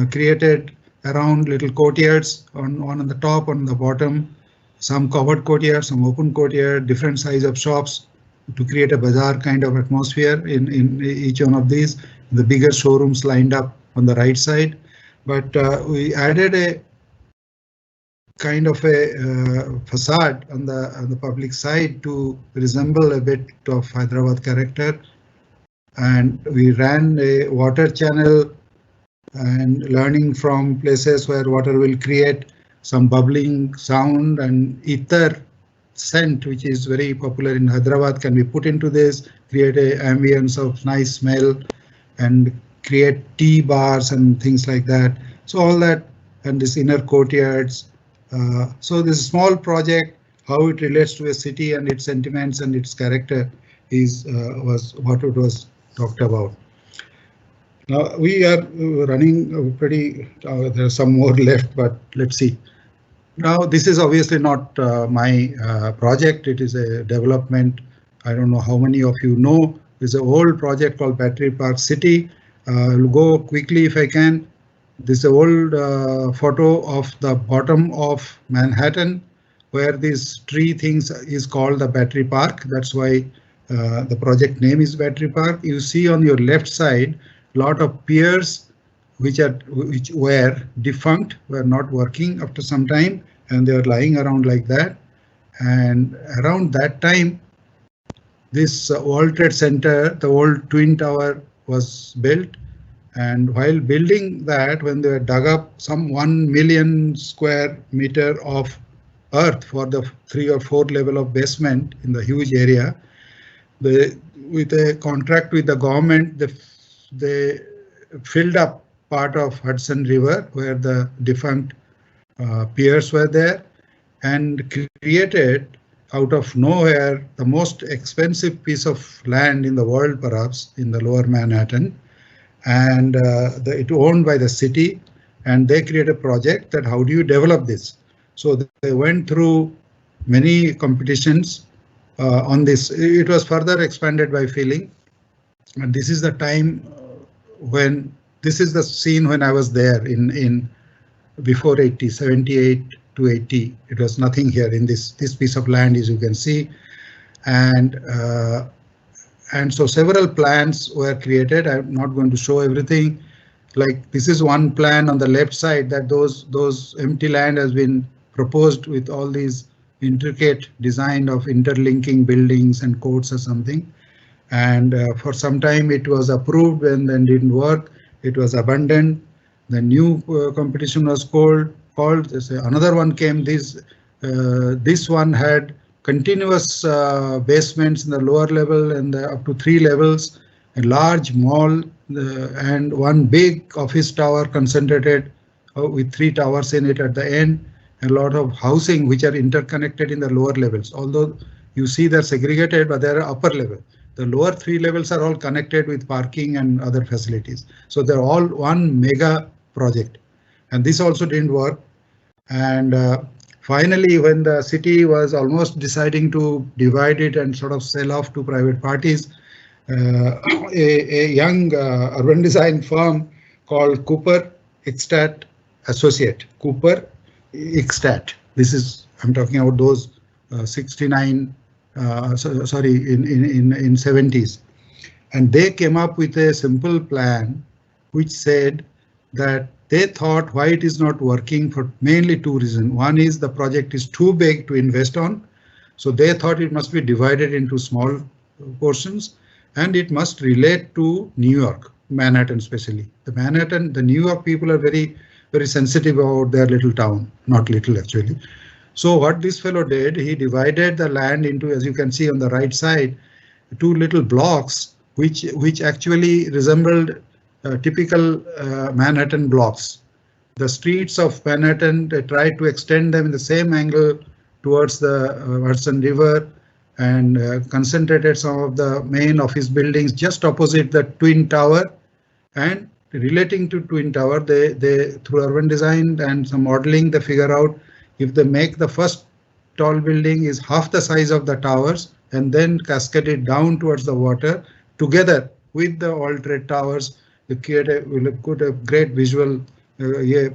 created around little courtyards, on the top, on the bottom, some covered courtyard, some open courtyard, different size of shops to create a bazaar kind of atmosphere in each one of these. The bigger showrooms lined up on the right side, but we added a kind of a facade on the public side to resemble a bit of Hyderabad character, and we ran a water channel and learning from places where water will create some bubbling sound and ether scent, which is very popular in Hyderabad, can be put into this, create a ambience of nice smell and create tea bars and things like that. So all that, and this inner courtyards. So this small project, how it relates to a city and its sentiments and its character was what it was talked about. Now we are running pretty, there's some more left, but let's see. Now this is obviously not my project, it is a development. I don't know how many of you know, it's an old project called Battery Park City. I'll go quickly if I can. This is an old photo of the bottom of Manhattan, where this tree things is called the Battery Park. That's why the project name is Battery Park. You see on your left side, lot of piers which were defunct, were not working after some time, and they were lying around like that. And around that time, this World Trade Center, the old Twin Tower, was built. And while building that, when they dug up some 1 million square meter of earth for the 3 or 4 level of basement in the huge area, with a contract with the government, they filled up part of Hudson River where the defunct piers were there, and created out of nowhere the most expensive piece of land in the world, perhaps in the lower Manhattan. And it owned by the city, and they created a project that how do you develop this. So they went through many competitions on this. It was further expanded by Feeling, and this is the time when this is the scene when I was there in before 80, 78 to 80. It was nothing here in this piece of land, as you can see, and so several plans were created. I'm not going to show everything. Like this is one plan on the left side, that those empty land has been proposed with all these intricate design of interlinking buildings and courts or something. And for some time it was approved, and then didn't work. It was abandoned. The new competition was called. Another one came. This one had continuous basements in the lower level and up to 3 levels, a large mall, and one big office tower concentrated with 3 towers in it at the end, a lot of housing which are interconnected in the lower levels. Although you see they're segregated, but they're upper level. The lower 3 levels are all connected with parking and other facilities. So they're all one mega project, and this also didn't work. And finally, when the city was almost deciding to divide it and sort of sell off to private parties, a young urban design firm called Cooper Eckstadt Associate, Cooper Eckstadt. This is, I'm talking about those 69, sorry, in 70s. And they came up with a simple plan which said that they thought why it is not working for mainly 2 reasons. One is the project is too big to invest on. So they thought it must be divided into small portions, and it must relate to New York, Manhattan especially. The New York people are very, very sensitive about their little town, not little actually. So what this fellow did, he divided the land into, as you can see on the right side, 2 little blocks, which actually resembled typical Manhattan blocks. The streets of Manhattan, they tried to extend them in the same angle towards the Hudson River, and concentrated some of the main office buildings just opposite the Twin Tower. And relating to Twin Tower, they through urban design and some modeling, they figure out if they make the first tall building is half the size of the towers and then cascade it down towards the water together with the World Trade Towers, will create a great visual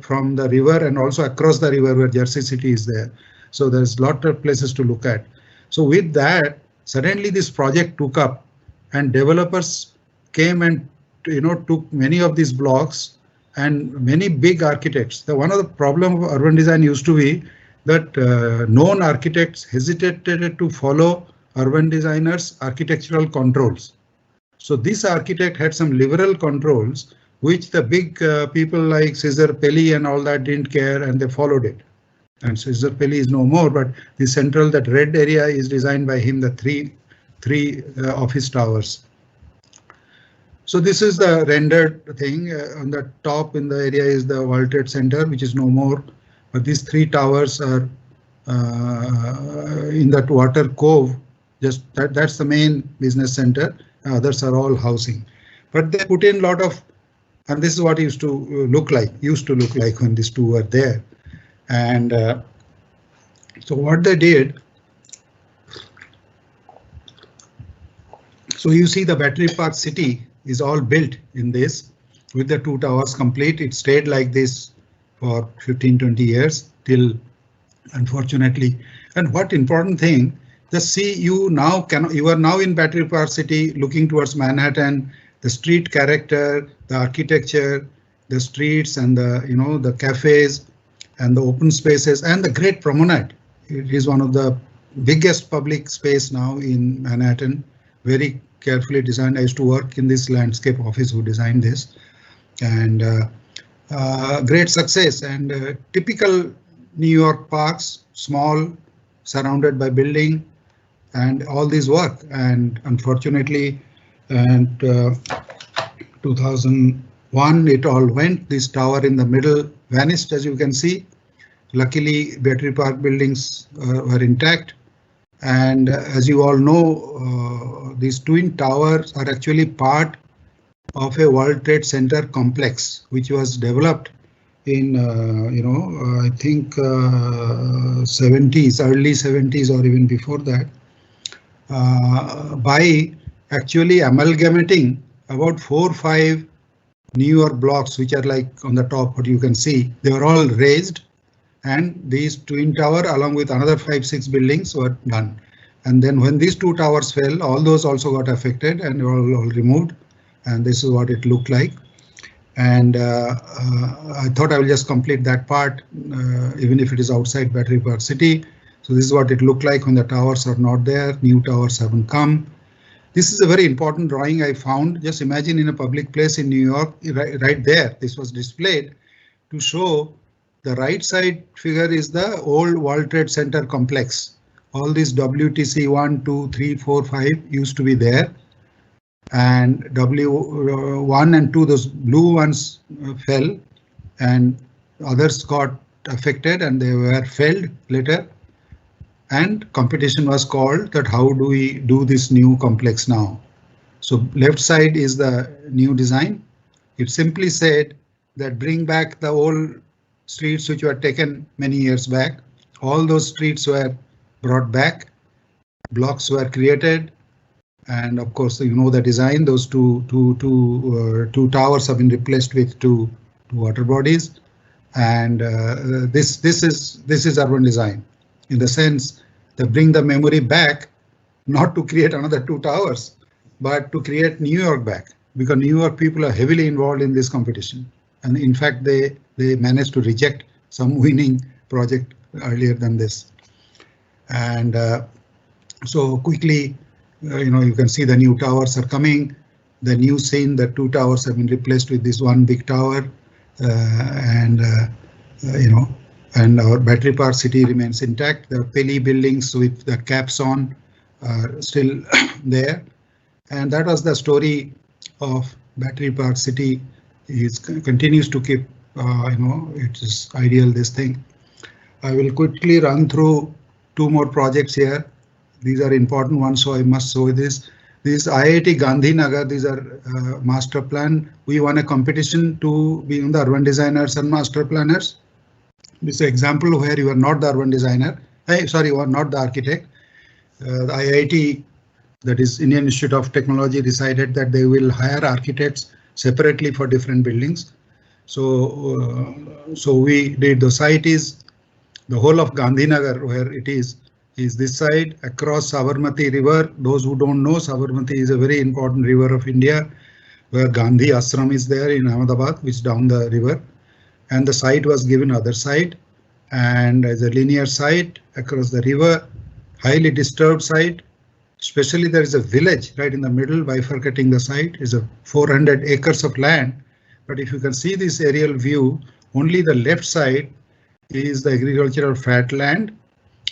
from the river and also across the river where Jersey City is there. So there's a lot of places to look at. So with that, suddenly this project took up, and developers came and took many of these blocks, and many big architects. One of the problem of urban design used to be that known architects hesitated to follow urban designers' architectural controls. So this architect had some liberal controls, which the big people like Cesar Pelli and all that didn't care, and they followed it. And Cesar Pelli is no more, but the central, that red area is designed by him, the three office towers. So this is the rendered thing. On the top in the area is the World Trade Center, which is no more, but these 3 towers are in that water cove. Just that's the main business center. Others are all housing, but they put in a lot of And this is what used to look like when these two were there. And so what they did, so you see the Battery Park City is all built in this with the two towers complete. It stayed like this for 15-20 years till, unfortunately. And what important thing, just see, you are now in Battery Park City looking towards Manhattan, the street character, the architecture, the streets and the cafes and the open spaces and the great promenade. It is one of the biggest public space now in Manhattan, very carefully designed. I used to work in this landscape office who designed this, and great success. And typical New York parks, small, surrounded by building, and all this work. And unfortunately, and 2001 it all went. This tower in the middle vanished, as you can see. Luckily, Battery Park buildings were intact. And as you all know, these twin towers are actually part of a World Trade Center complex, which was developed in, I think 70s, early 70s or even before that, by actually amalgamating about 4 or 5 New York blocks, which are like on the top, what you can see, they were all raised. And these twin tower along with another 5-6 buildings were done. And then when these two towers fell, all those also got affected and all removed. And this is what it looked like. And I thought I will just complete that part, even if it is outside Battery Park City. So this is what it looked like when the towers are not there. New towers haven't come. This is a very important drawing I found. Just imagine in a public place in New York, right there, this was displayed to show the right side figure is the old World Trade Center complex. All these WTC 1, 2, 3, 4, 5 used to be there. And W1 and 2, those blue ones fell and others got affected and they were felled later. And competition was called that how do we do this new complex now? So left side is the new design. It simply said that bring back the old streets which were taken many years back. All those streets were brought back, blocks were created, and of course you know the design. Those two towers have been replaced with two water bodies, and this is urban design in the sense that bring the memory back, not to create another 2 towers, but to create New York back, because New York people are heavily involved in this competition. And in fact, they managed to reject some winning project earlier than this. And so quickly, you can see the new towers are coming. The new scene, the 2 towers have been replaced with this one big tower, and our Battery Park City remains intact. The Peli buildings with the caps on are still there, and that was the story of Battery Park City. It continues to keep, it is ideal, this thing. I will quickly run through 2 more projects here. These are important ones, so I must show this. This IIT Gandhinagar, these are master plan. We won a competition to be the urban designers and master planners. This is an example where you are not the urban designer. You are not the architect. The IIT, that is Indian Institute of Technology, decided that they will hire architects separately for different buildings. So we did. The site is the whole of Gandhinagar, where it is this side across Sabarmati River. Those who don't know, Sabarmati is a very important river of India, where Gandhi Ashram is there in Ahmedabad, which is down the river. And the site was given other side, and as a linear site across the river, highly disturbed site. Especially there is a village right in the middle, bifurcating the site. Is a 400 acres of land. But if you can see this aerial view, only the left side is the agricultural flat land.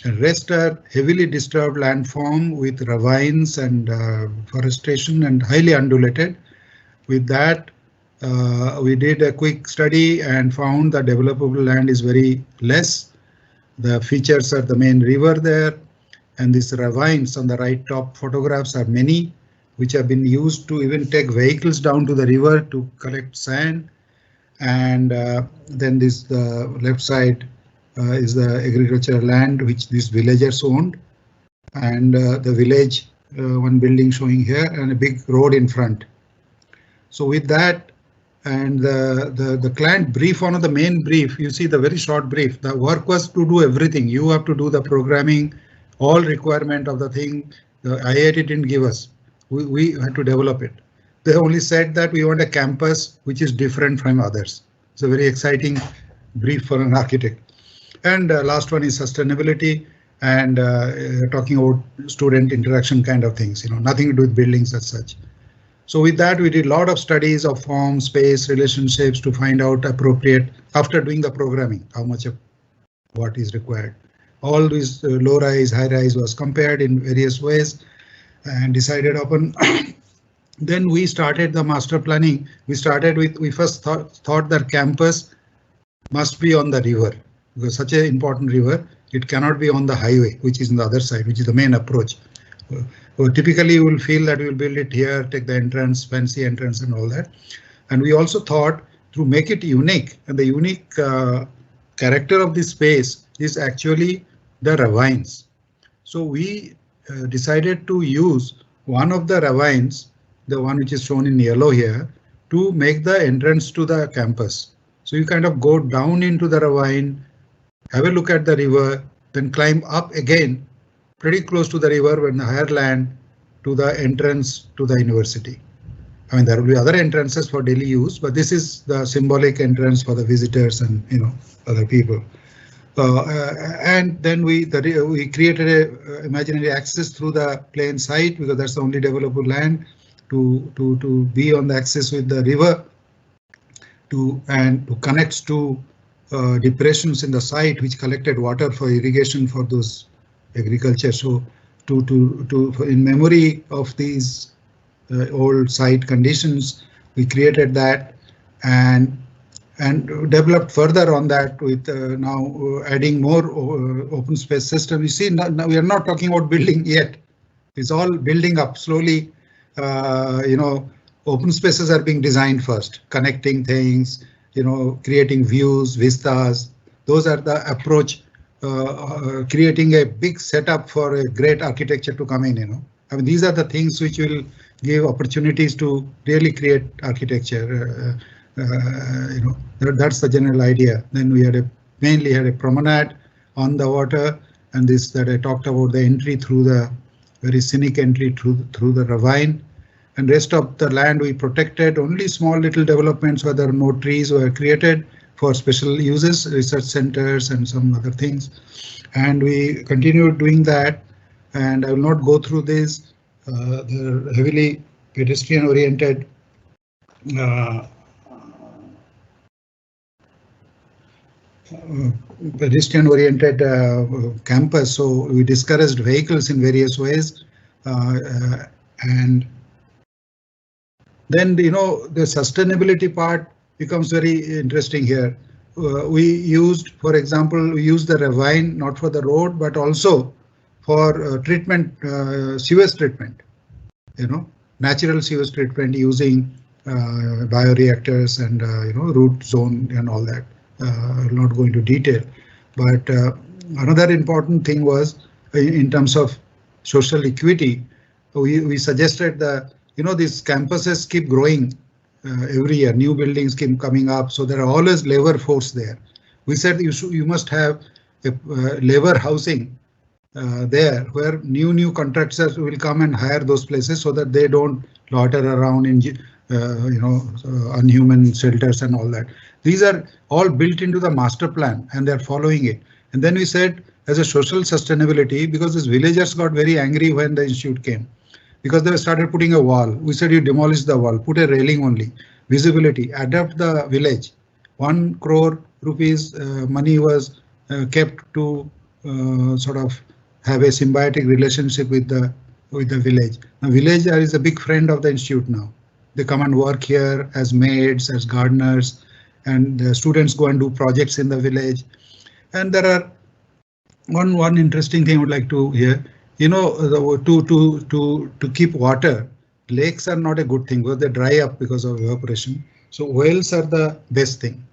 The rest are heavily disturbed landform with ravines and forestation and highly undulated. With that, we did a quick study and found that developable land is very less. The features are the main river there, and these ravines on the right top photographs are many, which have been used to even take vehicles down to the river to collect sand. And then this the left side is the agricultural land which these villagers owned, and the village, one building showing here, and a big road in front. So with that, and the client brief, one of the main brief, you see the very short brief, the work was to do everything. You have to do the programming, all requirement of the thing. The IIT didn't give us. We had to develop it. They only said that we want a campus which is different from others. It's a very exciting brief for an architect. And last one is sustainability, and talking about student interaction kind of things, nothing to do with buildings as such. So with that, we did a lot of studies of form, space, relationships to find out appropriate, after doing the programming, how much of what is required. All these low rise, high rise was compared in various ways and decided upon. Then we started the master planning. We started with, we first thought that campus must be on the river, because such an important river, it cannot be on the highway, which is on the other side, which is the main approach. Typically, you will feel that we will build it here, take the entrance, fancy entrance and all that. And we also thought to make it unique, and the unique character of this space is actually the ravines. So we decided to use one of the ravines, the one which is shown in yellow here, to make the entrance to the campus. So you kind of go down into the ravine, have a look at the river, then climb up again, pretty close to the river when the higher land, to the entrance to the university. I mean, there will be other entrances for daily use, but this is the symbolic entrance for the visitors and other people. And then we created a imaginary access through the plain site, because that's the only developable land to be on the access with the river, to connect to depressions in the site which collected water for irrigation for those agriculture. So in memory of these old site conditions, we created that and developed further on that with now adding more open space system. You see, now we are not talking about building yet. It's all building up slowly. Open spaces are being designed first, connecting things, creating views, vistas. Those are the approach. Creating a big setup for a great architecture to come in, I mean, these are the things which will give opportunities to really create architecture. That's the general idea. Then we mainly had a promenade on the water, and this that I talked about, the entry through the very scenic entry through the ravine, and rest of the land we protected. Only small little developments where there are no trees were created for special uses, research centers and some other things. And we continued doing that, and I will not go through this. The heavily pedestrian oriented campus, so we discouraged vehicles in various ways, and then the sustainability part becomes very interesting here. We used, for example, we used the ravine not for the road but also for treatment, sewage treatment, natural sewage treatment using bioreactors and root zone and all that. I will not go into detail, but another important thing was in terms of social equity. We suggested that these campuses keep growing every year, new buildings keep coming up, so there are always labor force there. We said you must have a labor housing there, where new contractors will come and hire those places so that they don't loiter around in unhuman shelters and all that. These are all built into the master plan and they're following it. And then we said, as a social sustainability, because these villagers got very angry when the institute came, because they started putting a wall. We said you demolish the wall, put a railing only, visibility, adapt the village. 1 crore rupees money was kept to sort of have a symbiotic relationship with the village. Now, village is a big friend of the institute now. They come and work here as maids, as gardeners, and the students go and do projects in the village. And there are one interesting thing I would like to hear. To keep water, lakes are not a good thing because they dry up because of evaporation. So wells are the best thing.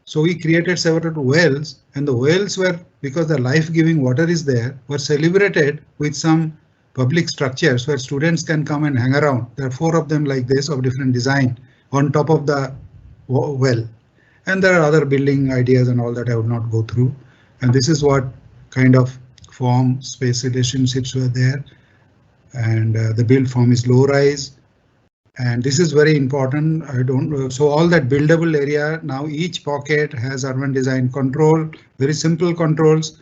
So we created several wells, and the wells were, because the life-giving water is there, were celebrated with some public structures where students can come and hang around. There are 4 of them like this of different design on top of the well. And there are other building ideas and all that I would not go through. And this is what kind of form space relationships were there. And the build form is low rise. And this is very important. So all that buildable area, now each pocket has urban design control, very simple controls,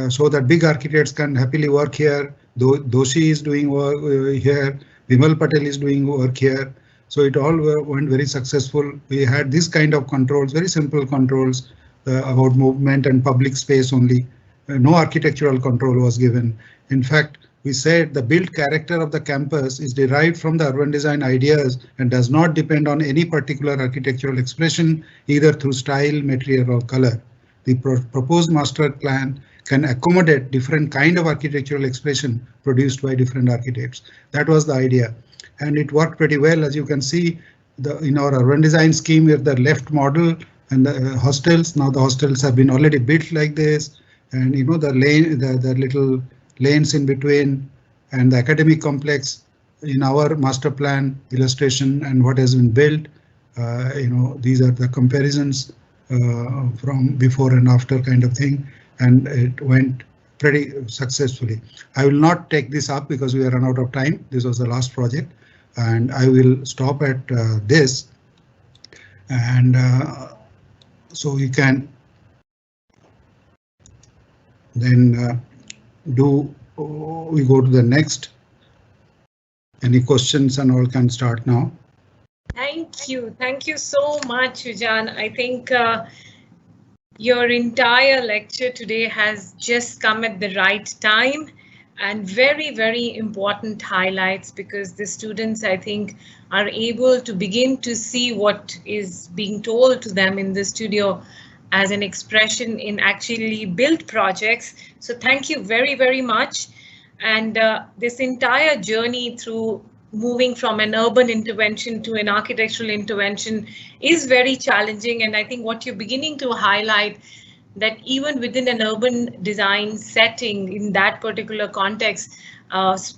so that big architects can happily work here. Doshi is doing work here, Vimal Patel is doing work here. So it all went very successful. We had this kind of controls, very simple controls about movement and public space only. No architectural control was given. In fact, we said the built character of the campus is derived from the urban design ideas and does not depend on any particular architectural expression, either through style, material, or color. The proposed master plan can accommodate different kind of architectural expression produced by different architects. That was the idea, and it worked pretty well. As you can see, in our urban design scheme, we have the left model and the hostels. Now the hostels have been already built like this, and you know the lane, the little lanes in between, and the academic complex in our master plan illustration and what has been built. You know, these are the comparisons from before and after kind of thing, and it went pretty successfully. I will not take this up because we are run out of time. This was the last project, and I will stop at this, and so you can then we go to the next. Any questions and all can start now. Thank you so much, Sujan. I think your entire lecture today has just come at the right time, and very important highlights, because the students, I think, are able to begin to see what is being told to them in the studio as an expression in actually built projects. So thank you very much. And this entire journey through moving from an urban intervention to an architectural intervention is very challenging. And I think what you're beginning to highlight, that even within an urban design setting, in that particular context,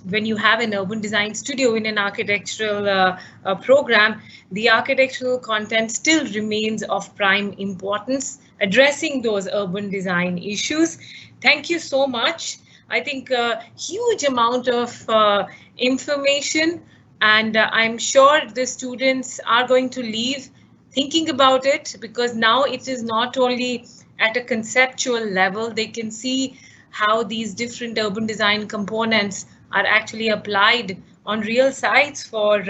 when you have an urban design studio in an architectural program, the architectural content still remains of prime importance, addressing those urban design issues. Thank you so much. I think a huge amount of information, and I'm sure the students are going to leave thinking about it, because now it is not only at a conceptual level, they can see how these different urban design components are actually applied on real sites for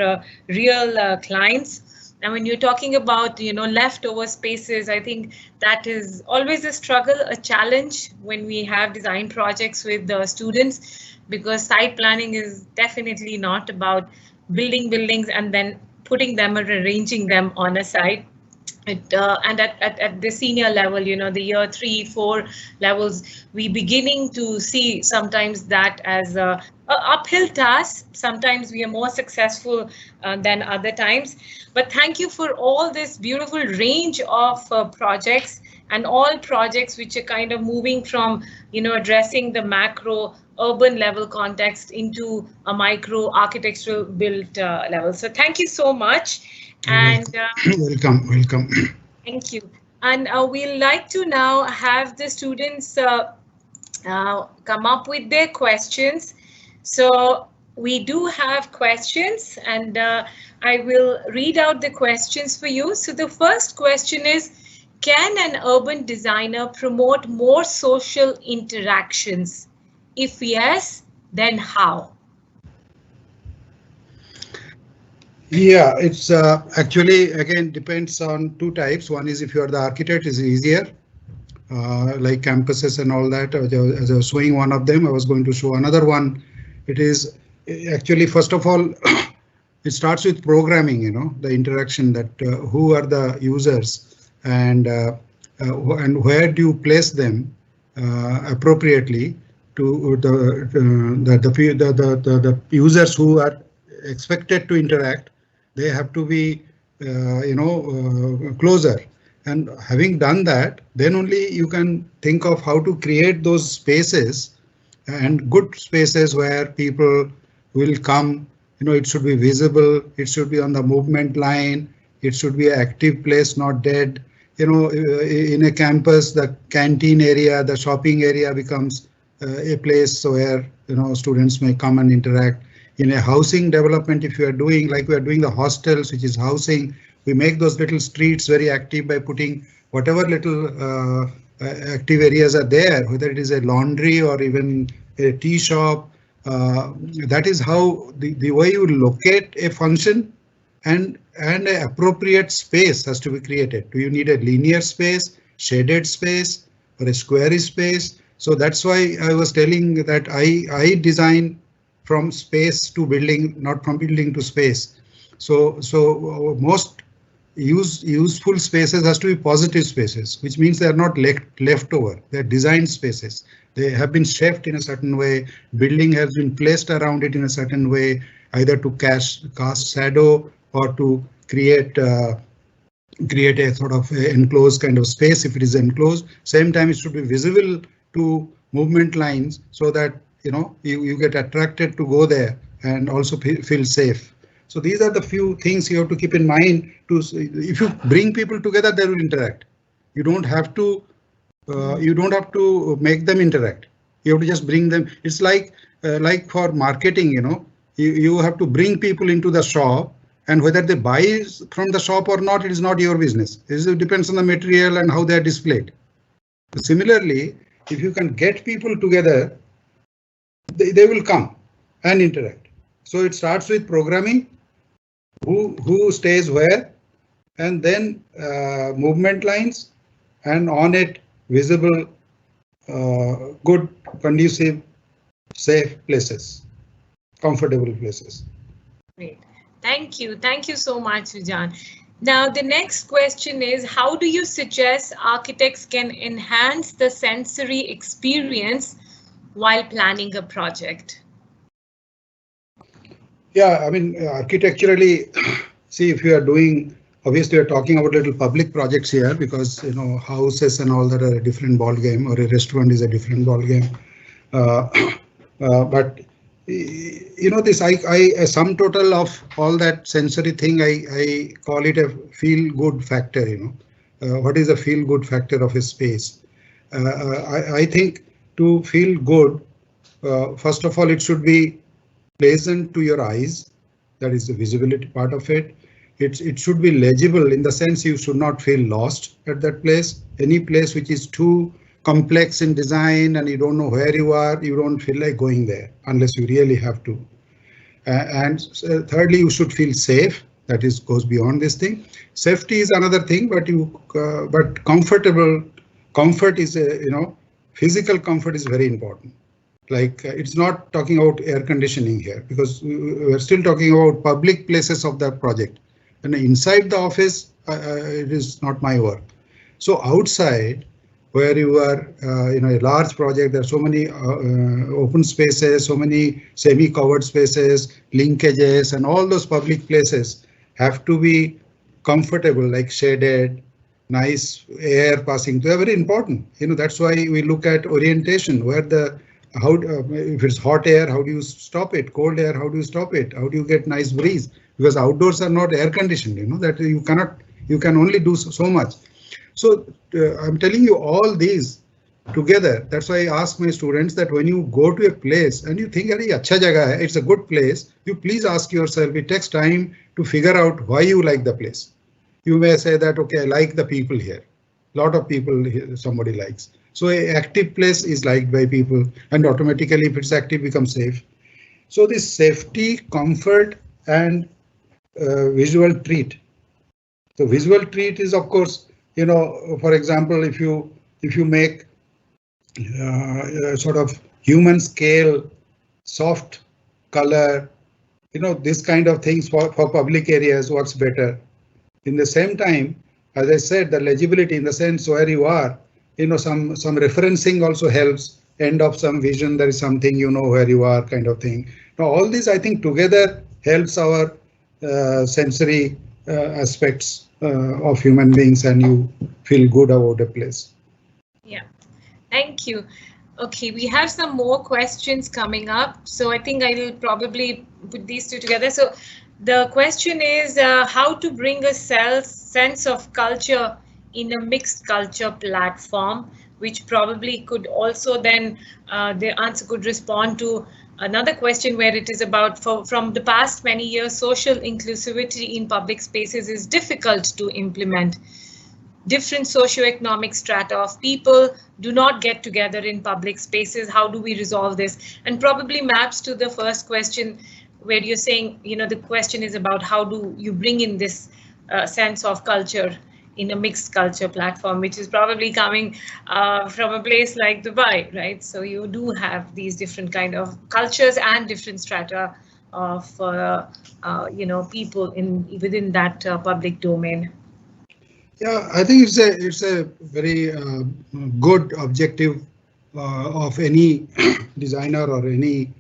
real clients. And when you're talking about, you know, leftover spaces, I think that is always a struggle, a challenge when we have design projects with the students, because site planning is definitely not about building buildings and then putting them or arranging them on a site. And at the senior level, you know, the year 3, 4 levels, we beginning to see sometimes that as a uphill task. Sometimes we are more successful than other times. But thank you for all this beautiful range of projects, and all projects which are kind of moving from, you know, addressing the macro urban level context into a micro architectural built level. So thank you so much. And welcome. Thank you. And we'll like to now have the students come up with their questions. So we do have questions, and I will read out the questions for you. So the first question is, can an urban designer promote more social interactions? If yes, then how? Yeah, it's actually, again, depends on 2 types. One is if you are the architect, it's easier, like campuses and all that. As I was showing one of them, I was going to show another one. It is actually, first of all, it starts with programming, you know, the interaction, that who are the users, and where do you place them appropriately to the users who are expected to interact, they have to be, closer. And having done that, then only you can think of how to create those spaces, and good spaces where people will come. It should be visible, it should be on the movement line, it should be an active place, not dead. In a campus, the canteen area, the shopping area becomes a place where students may come and interact. In a housing development, if you are doing like we are doing the hostels, which is housing, we make those little streets very active by putting whatever little active areas are there, whether it is a laundry or even a tea shop. That is how the way you locate a function, and an appropriate space has to be created. Do you need a linear space, shaded space, or a square space? So that's why I was telling that I design from space to building, not from building to space. So most useful spaces has to be positive spaces, which means they are not left over. They are designed spaces. They have been shaped in a certain way. Building has been placed around it in a certain way, either to cast shadow or to create a sort of enclosed kind of space. If it is enclosed, same time it should be visible to movement lines, so that you get attracted to go there and also feel safe. So these are the few things you have to keep in mind. If you bring people together, they will interact. You don't have to make them interact. You have to just bring them. It's like for marketing, you have to bring people into the shop, and whether they buy from the shop or not, it is not your business. It depends on the material and how they are displayed. Similarly, if you can get people together, they will come and interact. So it starts with programming, who stays where, and then movement lines, and on it visible, good, conducive, safe places, comfortable places. Great. Thank you. Thank you so much, Sujan. Now, the next question is, how do you suggest architects can enhance the sensory experience while planning a project? Yeah, I mean, architecturally, see, if you are doing, obviously you're talking about little public projects here, because houses and all that are a different ball game, or a restaurant is a different ball game. But this a sum total of all that sensory thing, I call it a feel good factor. What is the feel good factor of a space? I think to feel good, first of all, it should be pleasant to your eyes. That is the visibility part of it. It should be legible, in the sense you should not feel lost at that place. Any place which is too complex in design and you don't know where you are, you don't feel like going there unless you really have to. And thirdly, you should feel safe. That is, goes beyond this thing. Safety is another thing, but comfortable. Comfort is physical comfort is very important. Like it's not talking about air conditioning here, because we're still talking about public places of the project. And inside the office, it is not my work. So outside, where you are, a large project, there are so many open spaces, so many semi-covered spaces, linkages, and all those public places have to be comfortable, like shaded, nice air passing. They are very important. That's why we look at orientation, where if it's hot air, how do you stop it? Cold air, how do you stop it? How do you get nice breeze? Because outdoors are not air conditioned. That you can only do so much. So I'm telling you all these together. That's why I ask my students that when you go to a place and you think, acha jaga hai, it's a good place, you please ask yourself, it takes time to figure out why you like the place. You may say that, okay, I like the people here. A lot of people here, somebody likes. So an active place is liked by people, and automatically if it's active, becomes safe. So this safety, comfort, and visual treat. So visual treat is, of course, for example, if you make sort of human scale, soft color, this kind of things for public areas works better. In the same time, as I said, the legibility, in the sense where you are, some referencing also helps. End of some vision, there is something, where you are, kind of thing. Now all these, I think, together helps our sensory aspects of human beings, and you feel good about a place. Yeah, thank you. Okay, we have some more questions coming up, so I think I'll probably put these two together. So the question is how to bring a sense of culture in a mixed culture platform, which probably could also then the answer could respond to another question where it is about from the past many years, social inclusivity in public spaces is difficult to implement. Different socioeconomic strata of people do not get together in public spaces. How do we resolve this? And probably maps to the first question where you're saying, the question is about how do you bring in this sense of culture in a mixed culture platform, which is probably coming from a place like Dubai, right? So you do have these different kind of cultures and different strata of, people within that public domain. Yeah, I think it's a very good objective of any designer or any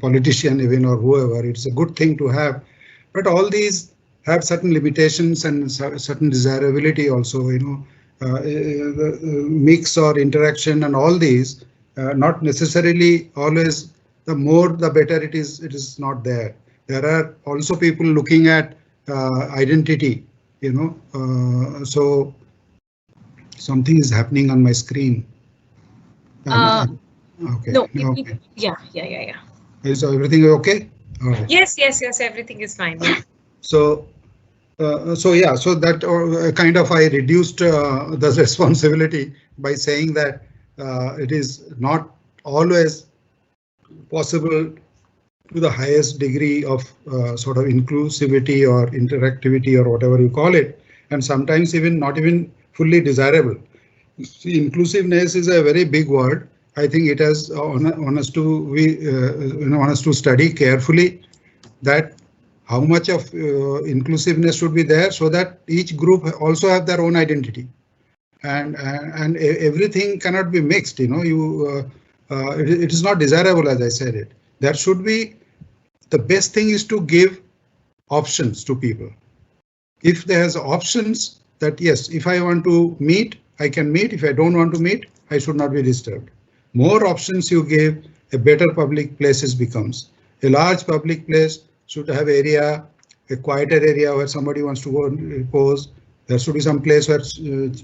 politician even or whoever. It's a good thing to have, but all these have certain limitations and certain desirability also. The mix or interaction and all these not necessarily always the more the better it is. It is not there. There are also people looking at identity. So something is happening on my screen. Okay. No. Okay. Yeah. Is everything okay? All right. Yes. Everything is fine. Yeah. So that kind of I reduced the responsibility by saying that it is not always possible to the highest degree of sort of inclusivity or interactivity or whatever you call it, and sometimes even not even fully desirable. See, inclusiveness is a very big word. I think it has on us to study carefully that how much of inclusiveness should be there so that each group also have their own identity, and everything cannot be mixed. It is not desirable, as I said it. There should be. The best thing is to give options to people. If there's options that yes, if I want to meet, I can meet. If I don't want to meet, I should not be disturbed. More options you give, a better public places becomes. A large public place should have area, a quieter area where somebody wants to go and pose. There should be some place where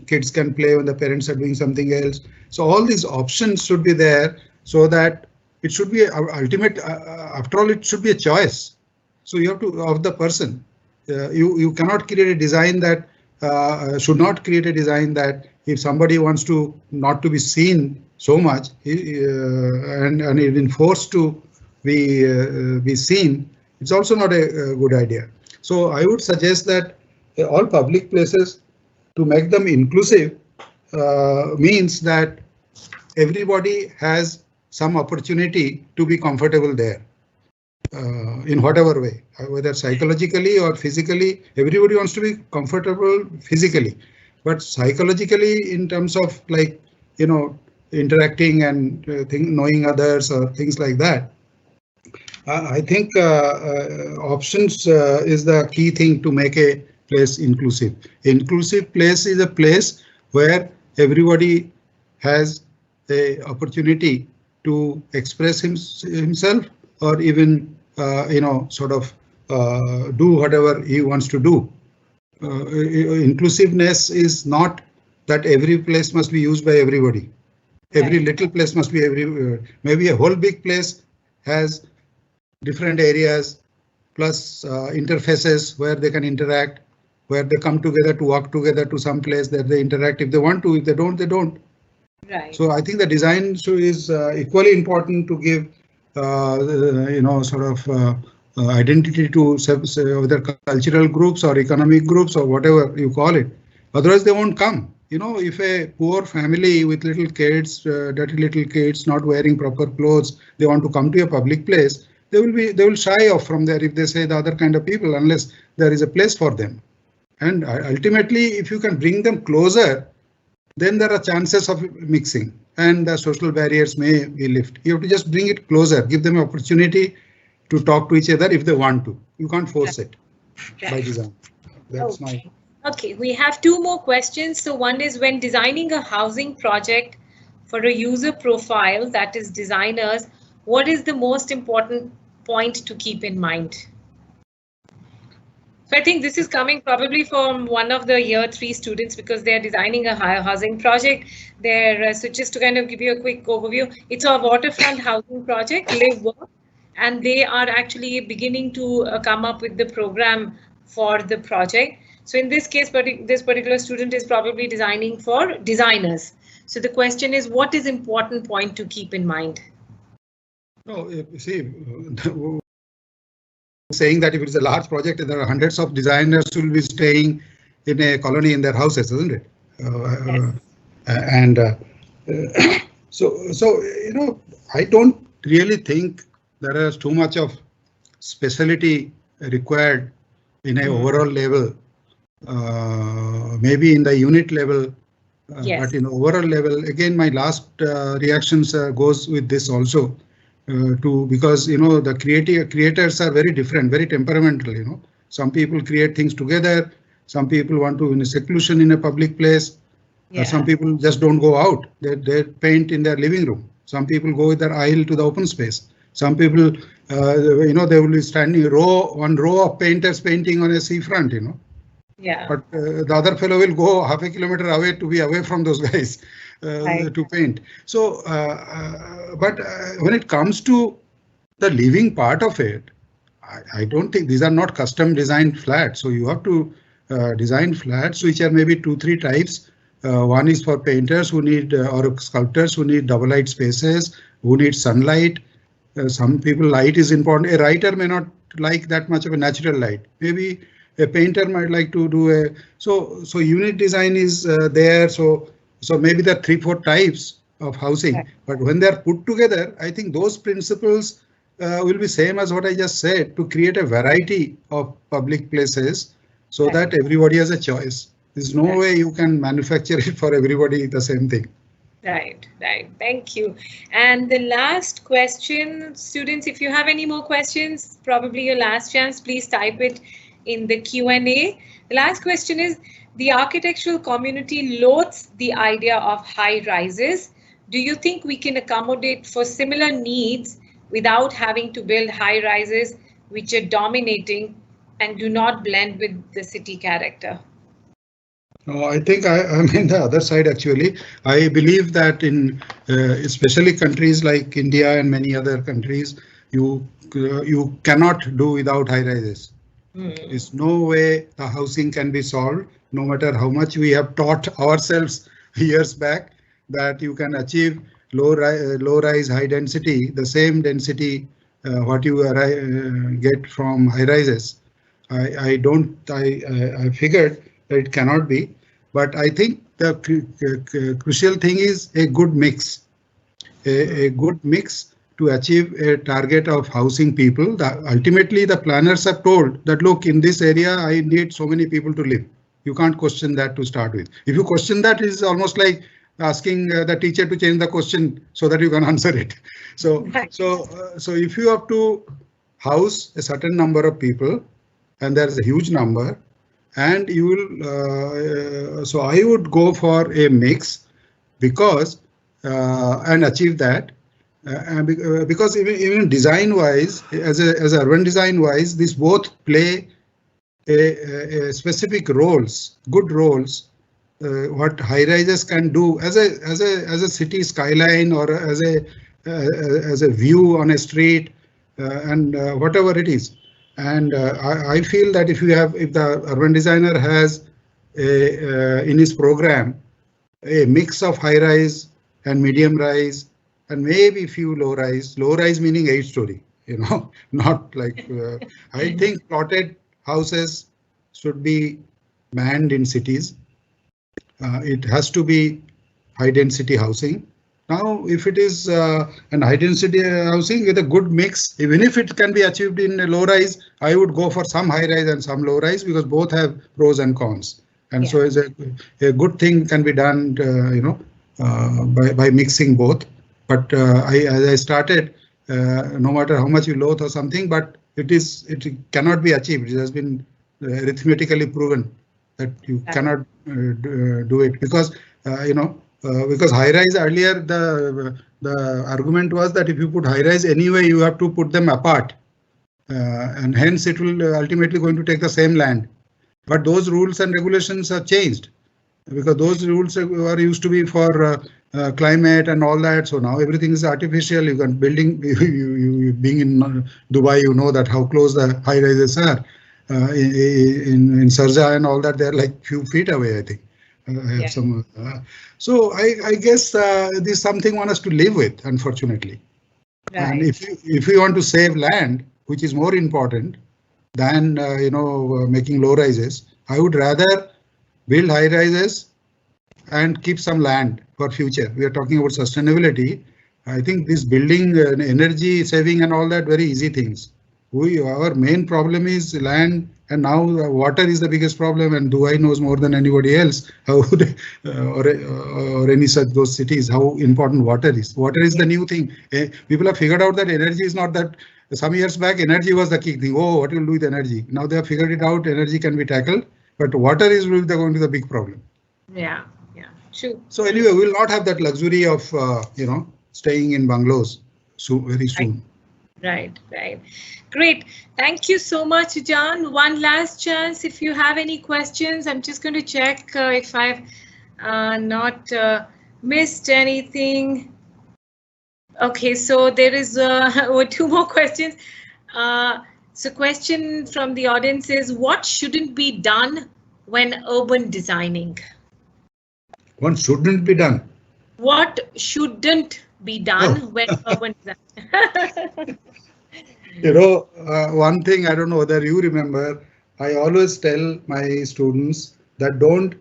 kids can play when the parents are doing something else. So all these options should be there so that it should be ultimate. After all, it should be a choice. So you have to of the person. You cannot create a design that should not create a design that if somebody wants to not to be seen so much and even forced to be seen, it's also not a good idea. So I would suggest that all public places, to make them inclusive, means that everybody has some opportunity to be comfortable there in whatever way, whether psychologically or physically. Everybody wants to be comfortable physically, but psychologically, in terms of interacting and knowing others or things like that, I think options is the key thing to make a place inclusive. Inclusive place is a place where everybody has the opportunity to express himself or even do whatever he wants to do. Inclusiveness is not that every place must be used by everybody. Every little place must be maybe a whole big place has different areas plus interfaces where they can interact, where they come together to walk together to some place that they interact. If they want to, if they don't, they don't. Right. So I think the design is equally important to give, identity to whether cultural groups or economic groups or whatever you call it. Otherwise, they won't come. If a poor family with little kids, dirty little kids, not wearing proper clothes, they want to come to a public place, they will shy off from there if they say the other kind of people, unless there is a place for them. And ultimately, if you can bring them closer, then there are chances of mixing and the social barriers may be lifted. You have to just bring it closer, give them an opportunity, to talk to each other if they want to. You can't force it by Right. design. That's my. Okay. Okay, we have two more questions. So one is, when designing a housing project for a user profile, that is designers, what is the most important point to keep in mind? So I think this is coming probably from one of the year 3 students, because they're designing a housing project. So just to kind of give you a quick overview, it's a waterfront housing project, Live Work, and they are actually beginning to come up with the program for the project. So in this case, this particular student is probably designing for designers. So the question is, what is important point to keep in mind? No, see, saying that if it's a large project, there are hundreds of designers who will be staying in a colony in their houses, isn't it? Yes. And so you know, I don't really think there is too much of specialty required in an overall level. Maybe in the unit level, Yes. but in overall level, again, my last reactions goes with this also. Because you know, the creators are very different, very temperamental. You know, some people create things together, some people want to in a seclusion in a public place. Yeah. Some people just don't go out. They paint in their living room. Some people go with their aisle to the open space. Some people, you know, they will be standing one row of painters painting on a seafront. You know. Yeah. But the other fellow will go half a kilometer away to be away from those guys to paint. So, but when it comes to the living part of it, I don't think these are not custom designed flats. So you have to design flats which are maybe 2-3 types. One is for painters who need or sculptors who need double light spaces, who need sunlight. Some people, light is important. A writer may not like that much of a natural light. Maybe a painter might like to do a so unit design is there. So maybe there are 3-4 types of housing, but when they are put together, I think those principles will be same as what I just said, to create a variety of public places so that everybody has a choice. There's no way you can manufacture it for everybody the same thing. Right. Thank you. And the last question, students, if you have any more questions, probably your last chance, please type it in the Q&A. The last question is, the architectural community loathes the idea of high rises. Do you think we can accommodate for similar needs without having to build high rises which are dominating and do not blend with the city character? No, I think I'm in the other side actually. I believe that in especially countries like India and many other countries, you cannot do without high rises. There's no way the housing can be solved, no matter how much we have taught ourselves years back that you can achieve low rise, high density, the same density what you get from high rises. I figured that it cannot be, but I think the crucial thing is a good mix, a good mix to achieve a target of housing people. Ultimately, the planners are told that, look, in this area, I need so many people to live. You can't question that to start with. If you question that, it's almost like asking the teacher to change the question so that you can answer it. So if you have to house a certain number of people, and there's a huge number, and you will, so I would go for a mix because and achieve that. Because even design wise, as urban design wise, these both play a specific roles, good roles. What high rises can do as a city skyline or as a view on a street and whatever it is. And I feel that if the urban designer has in his program a mix of high rise and medium rise and maybe few low rise meaning 8-story, you know, not like I think plotted houses should be banned in cities. It has to be high density housing. Now, if it is an high density housing with a good mix, even if it can be achieved in a low rise, I would go for some high rise and some low rise because both have pros and cons. And so a good thing can be done, you know, by mixing both. But as I started, no matter how much you loathe or something, but it cannot be achieved. It has been arithmetically proven that you cannot do it because because high rise earlier the argument was that if you put high rise anyway, you have to put them apart, and hence it will ultimately going to take the same land. But those rules and regulations have changed because those rules are used to be for climate and all that. So now everything is artificial. You can building. You being in Dubai, you know that how close the high rises are. In Sharjah and all that, they're like few feet away, I think. I have some. So I guess this is something one has to live with, unfortunately. Right. And if you want to save land, which is more important than making low rises, I would rather build high rises and keep some land for future. We are talking about sustainability. I think this building energy saving and all that very easy things. Our main problem is land, and now water is the biggest problem. And Dubai knows more than anybody else how or any such those cities how important water is. Water is the new thing. People have figured out that energy is not that. Some years back, energy was the key thing. Oh, what will do with energy? Now they have figured it out. Energy can be tackled, but water is going to be the big problem. Yeah, true. So anyway, we'll not have that luxury of staying in bungalows very soon. Right. Great. Thank you so much, John. One last chance. If you have any questions, I'm just going to check if I've not missed anything. Okay, so there is 2 more questions. So question from the audience is, what shouldn't be done when urban designing? What shouldn't be done? What shouldn't be done when urban designing? One thing, I don't know whether you remember, I always tell my students that don't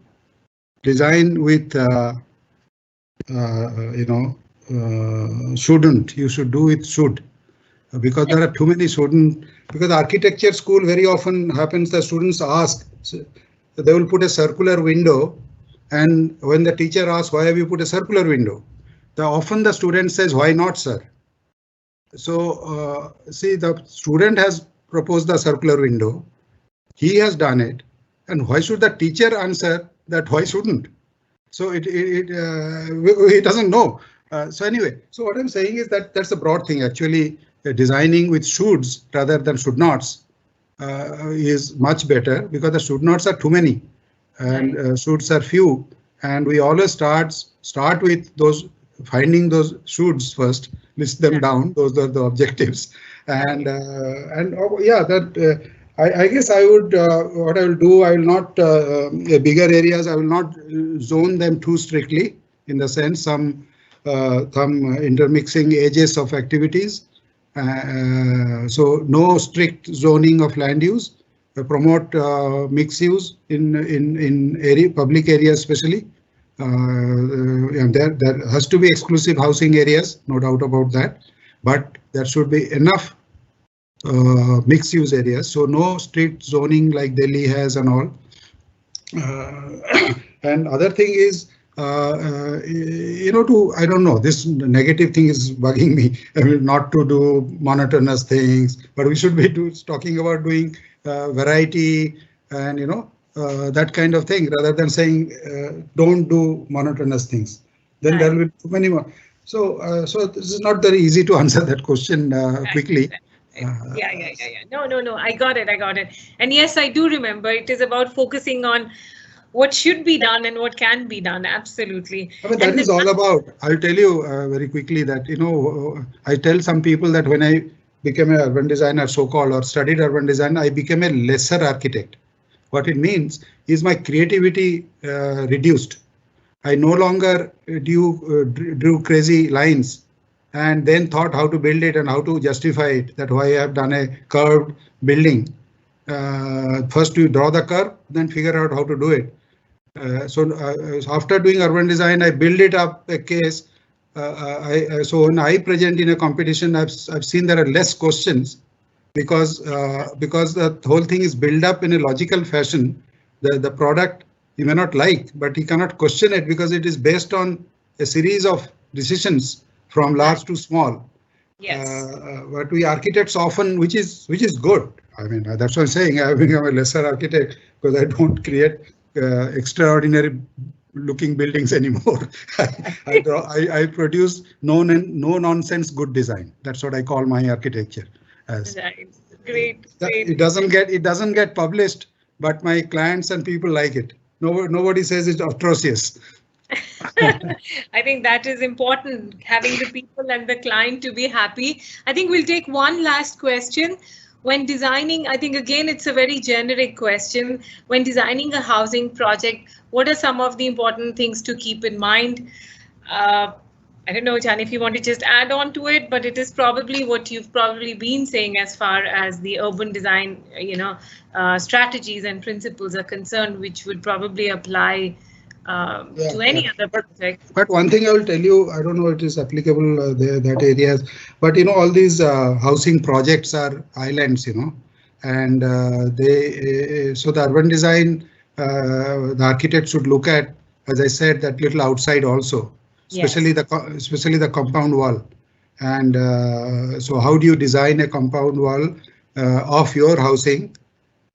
design with, shouldn't. You should do with should. Because there are too many shouldn't. Because architecture school very often happens, the students ask, so they will put a circular window. And when the teacher asks, why have you put a circular window? Often the student says, why not, sir? So see, the student has proposed the circular window. He has done it. And why should the teacher answer that why shouldn't? So he doesn't know. So anyway, so what I'm saying is that that's a broad thing. Actually, designing with shoulds rather than should nots is much better because the should nots are too many and shoulds are few. And we always start with those, finding those shoulds first, list them down. Those are the objectives. And I guess I would, what I will do, I will not, bigger areas, I will not zone them too strictly, in the sense some intermixing edges of activities. So no strict zoning of land use, promote mixed use in public areas especially. And there has to be exclusive housing areas, no doubt about that, but there should be enough mixed use areas, so no strict zoning like Delhi has and all. And other thing is, I don't know, this negative thing is bugging me. I mean, not to do monotonous things, but we should be talking about doing variety and that kind of thing, rather than saying don't do monotonous things. Then there will be too many more. So this is not very easy to answer that question quickly. Yeah. No. I got it. And yes, I do remember. It is about focusing on what should be done and what can be done. Absolutely. I mean, that is all about. I'll tell you very quickly that, I tell some people that when I became an urban designer, so-called, or studied urban design, I became a lesser architect. What it means is my creativity reduced. I no longer drew crazy lines and then thought how to build it and how to justify it, that why I have done a curved building. First you draw the curve, then figure out how to do it. So after doing urban design, I build it up a case. So when I present in a competition, I've seen there are less questions because the whole thing is built up in a logical fashion. The product you may not like, but you cannot question it because it is based on a series of decisions from large to small. Yes. But we architects often, which is good. I mean, that's what I'm saying. I become a lesser architect because I don't create extraordinary looking buildings anymore. I produce no nonsense good design. That's what I call my architecture as. Right. Great. It Great. doesn't get published, but my clients and people like it. Nobody says it's atrocious. I think that is important, having the people and the client to be happy. I think we'll take one last question. When designing, I think again, it's a very generic question. When designing a housing project, what are some of the important things to keep in mind? Uh, I don't know, Jan, if you want to just add on to it, but it is probably what you've probably been saying as far as the urban design, strategies and principles are concerned, which would probably apply to any other project. But one thing I will tell you, I don't know it is applicable there that areas, but all these housing projects are islands, and so the urban design, the architect should look at, as I said, that little outside also, especially the compound wall. And so how do you design a compound wall of your housing,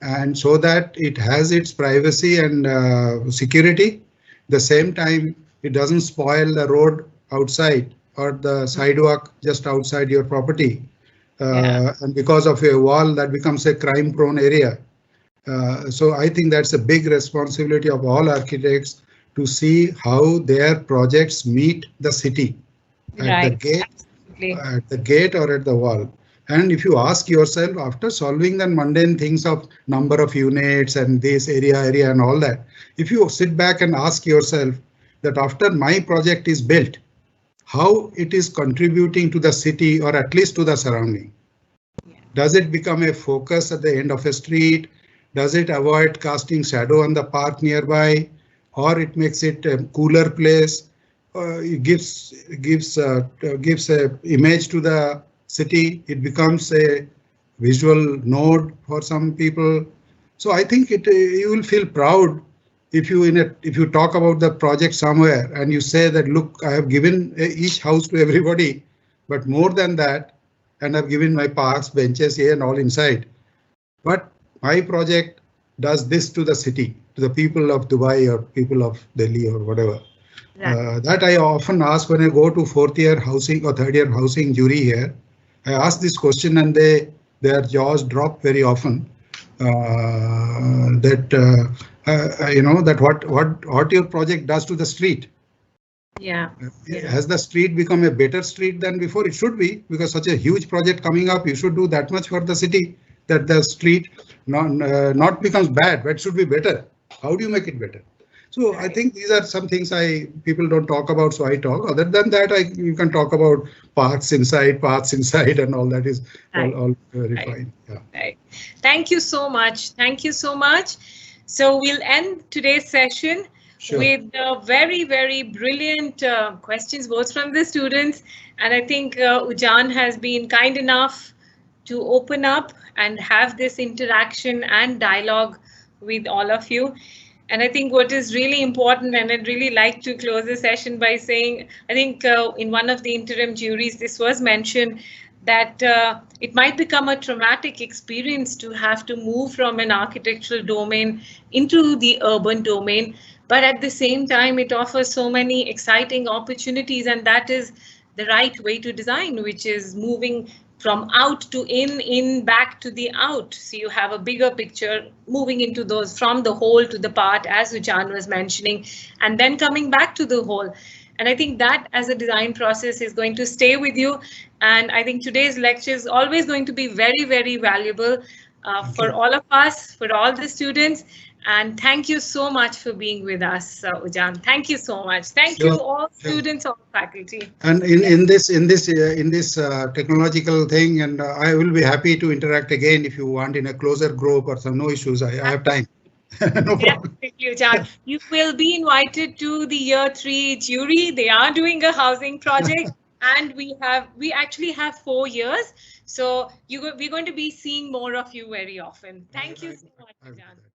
and so that it has its privacy and security. The same time, it doesn't spoil the road outside or the sidewalk just outside your property. And because of a wall, that becomes a crime-prone area. So I think that's a big responsibility of all architects to see how their projects meet the city at the gate or at the wall. And if you ask yourself, after solving the mundane things of number of units and this area and all that, if you sit back and ask yourself that after my project is built, how it is contributing to the city or at least to the surrounding. Does it become a focus at the end of a street? Does it avoid casting shadow on the park nearby? Or it makes it a cooler place? It gives a image to the city. It becomes a visual node for some people. So I think you will feel proud if you talk about the project somewhere and you say that, look, I have given each house to everybody, but more than that, and I've given my parks, benches here and all inside. But my project does this to the city, to the people of Dubai or people of Delhi or whatever. That I often ask when I go to fourth year housing or third year housing jury here. I ask this question and their jaws drop very often. That what your project does to the street. Has the street become a better street than before? It should be, because such a huge project coming up, you should do that much for the city that the street not becomes bad, but it should be better. How do you make it better? So I think these are some things people don't talk about, so I talk. Other than that, you can talk about paths inside, and all that is all very fine. Yeah. Right. Thank you so much. Thank you so much. So we'll end today's session with very, very brilliant questions, both from the students. And I think Ujjan has been kind enough to open up and have this interaction and dialogue with all of you. And I think what is really important, and I'd really like to close the session by saying, I think in one of the interim juries, this was mentioned, that it might become a traumatic experience to have to move from an architectural domain into the urban domain. But at the same time, it offers so many exciting opportunities, and that is the right way to design, which is moving from out to in, back to the out. So you have a bigger picture, moving into those from the whole to the part, as Ujjan was mentioning, and then coming back to the whole. And I think that as a design process is going to stay with you. And I think today's lecture is always going to be very, very valuable for all of us, for all the students. And thank you so much for being with us, Ujjan. Thank you so much. Thank you all students, all faculty. And in this technological thing, and I will be happy to interact again if you want in a closer group or some. No issues. I have time. No problem. Ujjan. You will be invited to the year 3 jury. They are doing a housing project. And we actually have 4 years. So we're going to be seeing more of you very often. Thank you so much, Ujjan.